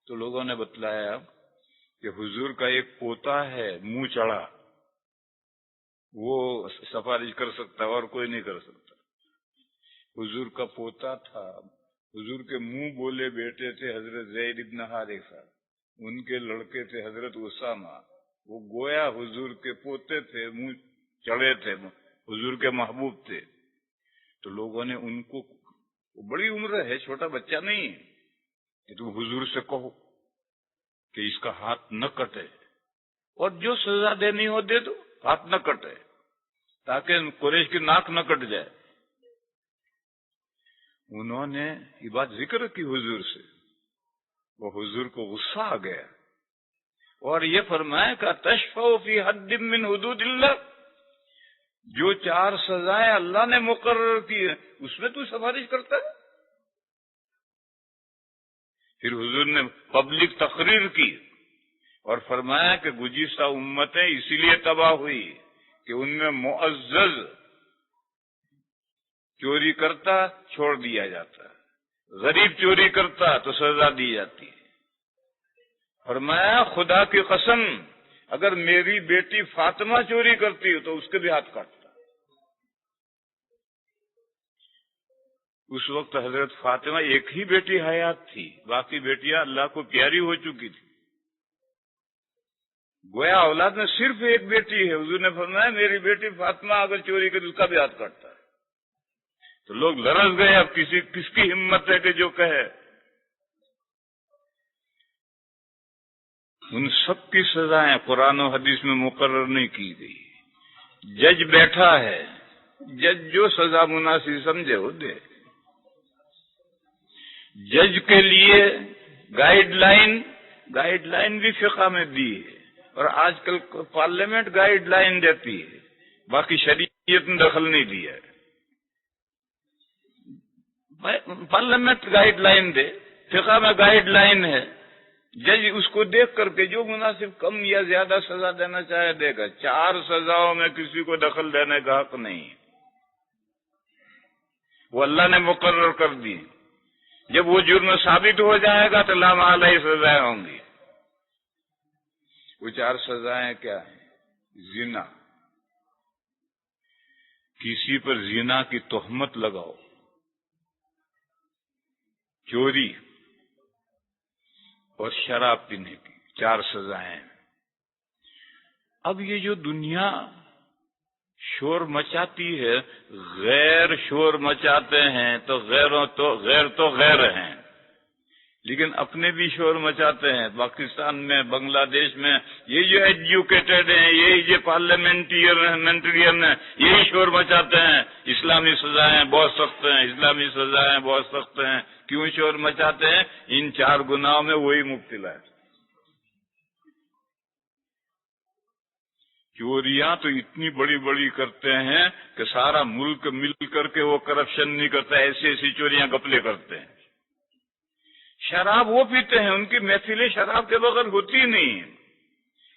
تو لوگوں نے بتلایا کہ حضور کا ایک پوتا ہے منہ چڑھا، وہ سفارش کر سکتا اور کوئی نہیں کر سکتا. حضور کا پوتا تھا، حضور کے منہ بولے بیٹے تھے حضرت زید ابن حارثہ، ان کے لڑکے تھے حضرت اسامہ، وہ گویا حضور کے پوتے تھے، منہ چڑھے تھے، حضور کے محبوب تھے. تو لوگوں نے ان کو، بڑی عمر ہے، چھوٹا بچہ نہیں ہے، کہ تم حضور سے کہو کہ اس کا ہاتھ نہ کٹے، اور جو سزا دینی ہو دے دو، ہاتھ نہ کٹے، تاکہ قریش کی ناک نہ کٹ جائے. انہوں نے یہ بات ذکر کی حضور سے، وہ حضور کو غصہ آ گیا اور یہ فرمایا کہ تشفع فی حد من حدود اللہ، جو 4 سزائیں اللہ نے مقرر کی ہیں اس میں تو سفارش کرتا ہے. پھر حضور نے پبلک تقریر کی اور فرمایا کہ گزشتہ امتیں اسی لیے تباہ ہوئی کہ ان میں معزز چوری کرتا چھوڑ دیا جاتا، غریب چوری کرتا تو سزا دی جاتی ہے. فرمایا خدا کی قسم اگر میری بیٹی فاطمہ چوری کرتی تو اس کے بھی ہاتھ کاٹتا. اس وقت حضرت فاطمہ ایک ہی بیٹی حیات تھی، باقی بیٹیاں اللہ کو پیاری ہو چکی تھی. گویا اولاد میں صرف ایک بیٹی ہے. حضور نے فرمایا میری بیٹی فاطمہ اگر چوری کرتی اس کا بھی ہاتھ کاٹتا ہے. تو لوگ لرز گئے، اب کس کی ہمت ہے کہ جو کہے. ان سب کی سزائیں قرآن و حدیث میں مقرر نہیں کی گئی. جج بیٹھا ہے، جج جو سزا مناسب سمجھے وہ دے. جج کے لیے گائیڈ لائن بھی فقہ میں دی ہے، اور آج کل پارلیمنٹ گائیڈ لائن دیتی ہے، باقی شریعت نے دخل نہیں دیا ہے. پارلیمنٹ گائیڈ لائن دے، فقہ میں گائیڈ لائن ہے. جج اس کو دیکھ کر کے جو مناسب کم یا زیادہ سزا دینا چاہے دے گا. 4 سزاؤں میں کسی کو دخل دینے کا حق نہیں، وہ اللہ نے مقرر کر دی. جب وہ جرم ثابت ہو جائے گا تو لا محالہ ہی سزائیں ہوں گی. وہ 4 سزائیں کیا ہیں؟ زنا، کسی پر زنا کی تہمت لگاؤ، چوری اور شراب پینے کی 4 سزائیں. اب یہ جو دنیا شور مچاتی ہے، غیر شور مچاتے ہیں تو غیر ہیں، لیکن اپنے بھی شور مچاتے ہیں. پاکستان میں، بنگلہ دیش میں یہ جو ایجوکیٹڈ ہیں، یہی جو پارلیمنٹرین ہیں، یہی شور مچاتے ہیں اسلامی سزائیں بہت سخت ہیں، اسلامی سزائیں بہت سخت ہیں. کیوں شور مچاتے ہیں؟ ان 4 گناہوں میں وہی مبتلا ہے. چوریاں تو اتنی بڑی بڑی کرتے ہیں کہ سارا ملک مل کر کے وہ کرپشن نہیں کرتا، ایسی چوریاں گپلے کرتے ہیں. شراب وہ پیتے ہیں، ان کی محفلیں شراب کے بغیر ہوتی نہیں ہیں.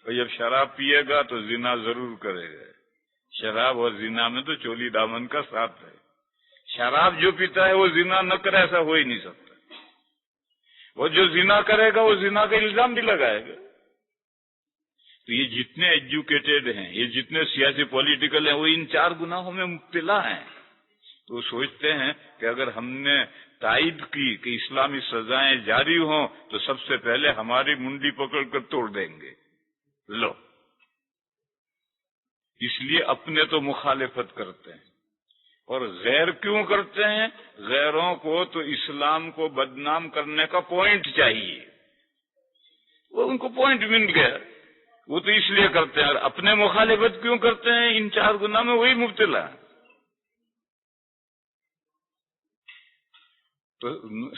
اور جب شراب پیے گا تو زنا ضرور کرے گا. شراب اور زنا میں تو چولی دامن کا ساتھ ہے. شراب جو پیتا ہے وہ زنا نہ کرے ایسا ہو ہی نہیں سکتا. وہ جو زنا کرے گا وہ زنا کا الزام بھی لگائے گا. تو یہ جتنے ایجوکیٹڈ ہیں، یہ جتنے سیاسی پولیٹیکل ہیں، وہ ان 4 گناہوں میں مبتلا ہیں. تو سوچتے ہیں کہ اگر ہم نے تائید کی کہ اسلامی سزائیں جاری ہوں تو سب سے پہلے ہماری منڈی پکڑ کر توڑ دیں گے. لو، اس لیے اپنے تو مخالفت کرتے ہیں. اور غیر کیوں کرتے ہیں؟ غیروں کو تو اسلام کو بدنام کرنے کا پوائنٹ چاہیے، وہ ان کو پوائنٹ مل گیا، وہ تو اس لیے کرتے ہیں. اور اپنے مخالفت کیوں کرتے ہیں؟ ان 4 گناہ میں وہی مبتلا ہے. تو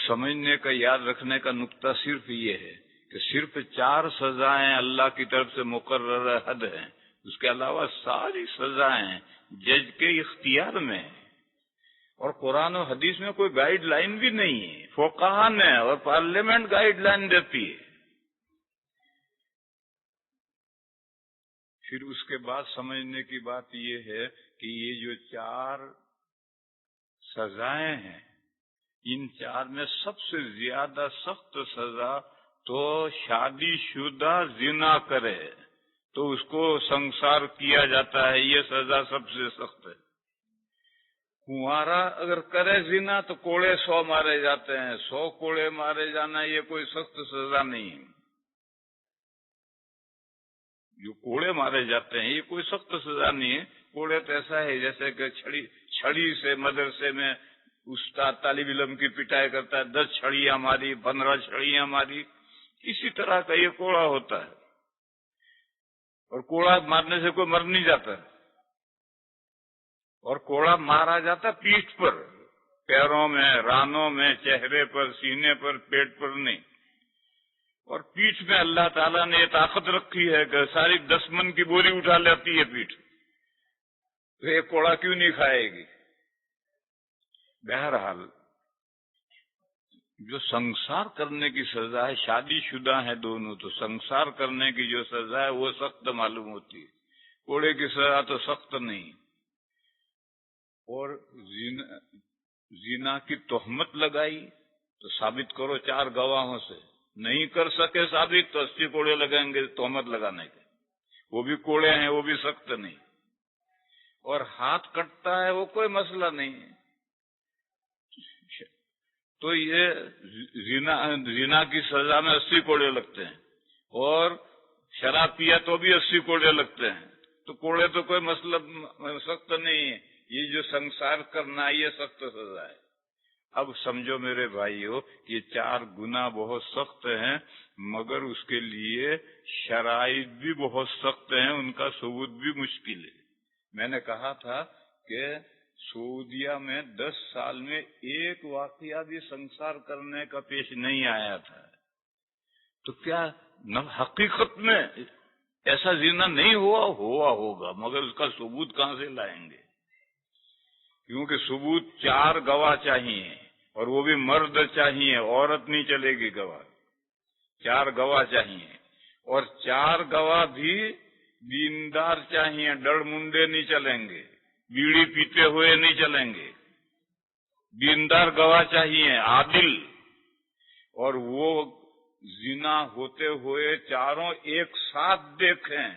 سمجھنے کا، یاد رکھنے کا نقطہ صرف یہ ہے کہ صرف 4 سزائیں اللہ کی طرف سے مقرر حد ہیں، اس کے علاوہ ساری سزائیں جج کے اختیار میں ہیں. اور قرآن و حدیث میں کوئی گائیڈ لائن بھی نہیں ہے، فقہا نے اور پارلیمنٹ گائیڈ لائن دیتی ہے. پھر اس کے بعد سمجھنے کی بات یہ ہے کہ یہ جو 4 سزائیں ہیں، ان 4 میں سب سے زیادہ سخت سزا تو شادی شدہ زنا کرے تو اس کو سنسار کیا جاتا ہے، یہ سزا سب سے سخت ہے۔ کنوارا اگر کرے زنا تو کوڑے 100 مارے جاتے ہیں، 100 کوڑے مارے جانا یہ کوئی سخت سزا نہیں ہے۔ جو کوڑے مارے جاتے ہیں یہ کوئی سخت سزا نہیں ہے۔ کوڑے تو ایسا ہے جیسے کہ چھڑی سے مدرسے میں استاد طالب علم کی پٹائی کرتا ہے، 10 چھڑیاں ماری، 15 چھڑیاں ماری، اسی طرح کا یہ کوڑا ہوتا ہے۔ اور کوڑا مارنے سے کوئی مر نہیں جاتا، اور کوڑا مارا جاتا پیٹھ پر، پیروں میں، رانوں میں، چہرے پر، سینے پر، پیٹ پر نہیں۔ اور پیٹھ میں اللہ تعالیٰ نے یہ طاقت رکھی ہے کہ ساری 10 من کی بوری اٹھا لیتی ہے پیٹھ، تو یہ کوڑا کیوں نہیں کھائے گی؟ بہرحال جو سنسار کرنے کی سزا ہے، شادی شدہ ہیں دونوں تو سنسار کرنے کی جو سزا ہے وہ سخت معلوم ہوتی ہے، کوڑے کی سزا تو سخت نہیں۔ اور زنا کی تہمت لگائی تو ثابت کرو 4 گواہوں سے، نہیں کر سکے ثابت تو 80 کوڑے لگائیں گے تہمت لگانے کے، وہ بھی کوڑے ہیں، وہ بھی سخت نہیں۔ اور ہاتھ کٹتا ہے وہ کوئی مسئلہ نہیں ہے، تو یہ زنا کی سزا میں 80 کوڑے لگتے ہیں، اور شراب پیا تو بھی 80 کوڑے لگتے ہیں، تو کوڑے تو کوئی مسئلہ سخت نہیں ہے۔ یہ جو سنسار کرنا یہ سخت سزا ہے۔ اب سمجھو میرے بھائیو، یہ 4 گناہ بہت سخت ہیں، مگر اس کے لیے شرائط بھی بہت سخت ہیں، ان کا ثبوت بھی مشکل ہے۔ میں نے کہا تھا کہ سعودیہ میں 10 سال میں ایک واقعہ بھی سنسار کرنے کا پیش نہیں آیا تھا، تو کیا حقیقت میں ایسا زنا نہیں ہوا ہوگا، مگر اس کا ثبوت کہاں سے لائیں گے؟ کیونکہ ثبوت 4 گواہ چاہیے، اور وہ بھی مرد چاہیے، عورت نہیں چلے گی گواہ، 4 گواہ چاہیے، اور 4 گواہ بھی دیندار چاہیے، ڈر منڈے نہیں چلیں گے، بیڑی پیتے ہوئے نہیں چلیں گے، دیندار گواہ چاہیے، عادل، اور وہ زنا ہوتے ہوئے چاروں ایک ساتھ دیکھیں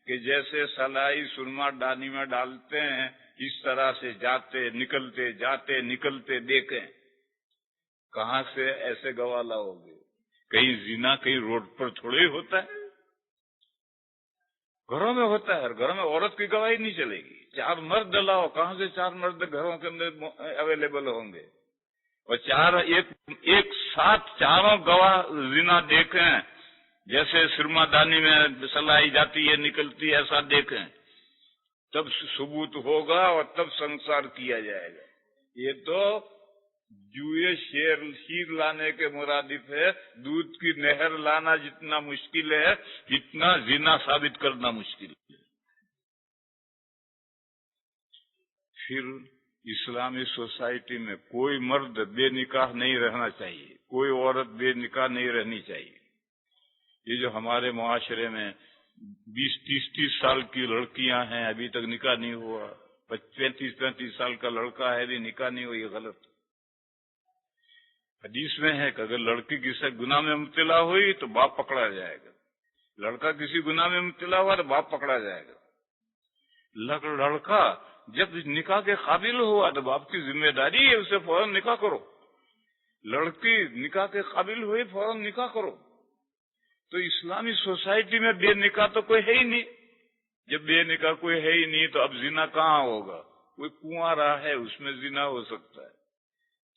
کہ جیسے سلائی سرما ڈانی میں ڈالتے ہیں اس طرح سے جاتے نکلتے دیکھیں۔ کہاں سے ایسے گواہ لاؤ گے؟ کہیں زنا کہیں روڈ پر تھوڑے ہوتا ہے، گھروں میں ہوتا ہے، گھروں میں عورت کی گواہی نہیں چلے گی۔ 4 مرد لاؤ، کہاں سے 4 مرد گھروں کے اندر اویلیبل ہوں گے؟ اور 4 ایک ساتھ چاروں گواہ زنا دیکھیں، جیسے سرما دانی میں سلائی جاتی ہے نکلتی ہے، ایسا دیکھیں، تب ثبوت ہوگا اور تب سنسار کیا جائے گا۔ یہ تو جوئے شیر لانے کے مرادف ہے، دودھ کی نہر لانا جتنا مشکل ہے اتنا زنا ثابت کرنا مشکل ہے۔ پھر اسلامی سوسائٹی میں کوئی مرد بے نکاح نہیں رہنا چاہیے، کوئی عورت بے نکاح نہیں رہنی چاہیے۔ یہ جو ہمارے معاشرے میں 20-30 سال کی لڑکیاں ہیں ابھی تک نکاح نہیں ہوا، 35 سال کا لڑکا ہے ابھی نکاح نہیں ہوا، یہ غلط۔ حدیث میں ہے کہ اگر لڑکی کسی گناہ میں مبتلا ہوئی تو باپ پکڑا جائے گا، لڑکا کسی گناہ میں مبتلا ہوا تو باپ پکڑا جائے گا۔ لڑکا جب نکاح کے قابل ہوا تو باپ کی ذمہ داری ہے اسے فوراً نکاح کرو، لڑکی نکاح کے قابل ہوئی فوراً نکاح کرو۔ تو اسلامی سوسائٹی میں بے نکاح تو کوئی ہے ہی نہیں، جب بے نکاح کوئی ہے ہی نہیں تو اب زنا کہاں ہوگا؟ کوئی کنوارا ہے اس میں زنا ہو سکتا ہے،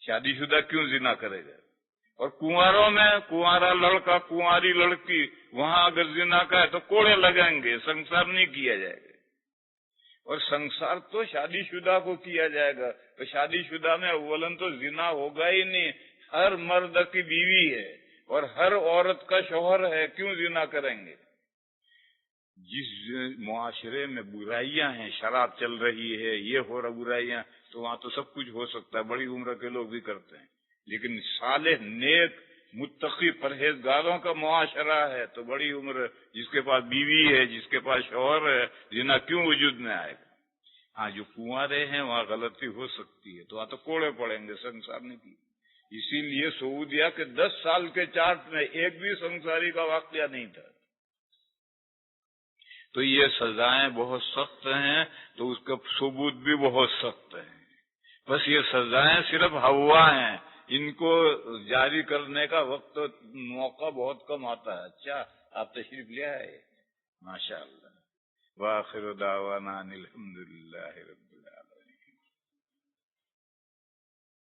شادی شدہ کیوں زنا کرے گا؟ اور کنواروں میں کنوارا لڑکا کنواری لڑکی وہاں اگر زنا کا ہے تو کوڑے لگائیں گے، سنسار نہیں کیا جائے گا۔ اور سنسار تو شادی شدہ کو کیا جائے گا، تو شادی شدہ میں اولن تو زنا ہوگا ہی نہیں، ہر مرد کی بیوی ہے اور ہر عورت کا شوہر ہے، کیوں زنا کریں گے؟ جس معاشرے میں برائیاں ہیں، شراب چل رہی ہے، یہ ہو رہا برائیاں، تو وہاں تو سب کچھ ہو سکتا ہے، بڑی عمر کے لوگ بھی کرتے ہیں، لیکن صالح نیک متقی پرہیزگاروں کا معاشرہ ہے تو بڑی عمر جس کے پاس بیوی ہے، جس کے پاس شوہر ہے، زنا کیوں وجود میں آئے گا؟ ہاں جو کنوارے ہیں وہاں غلطی ہو سکتی ہے، تو وہاں تو کوڑے پڑیں گے سنسار نے کی۔ اسی لیے سعودیہ کے 10 سال کے چارٹ میں ایک بھی سنساری کا واقعہ نہیں تھا۔ تو یہ سزائیں بہت سخت ہیں، تو اس کا ثبوت بھی بہت سخت ہے۔ بس یہ سزائیں صرف ہوا ہیں، ان کو جاری کرنے کا وقت موقع بہت کم آتا ہے۔ اچھا آپ تشریف لے آئے، ماشاء اللہ۔ وآخر دعوانا ان الحمد للہ رب العالمین۔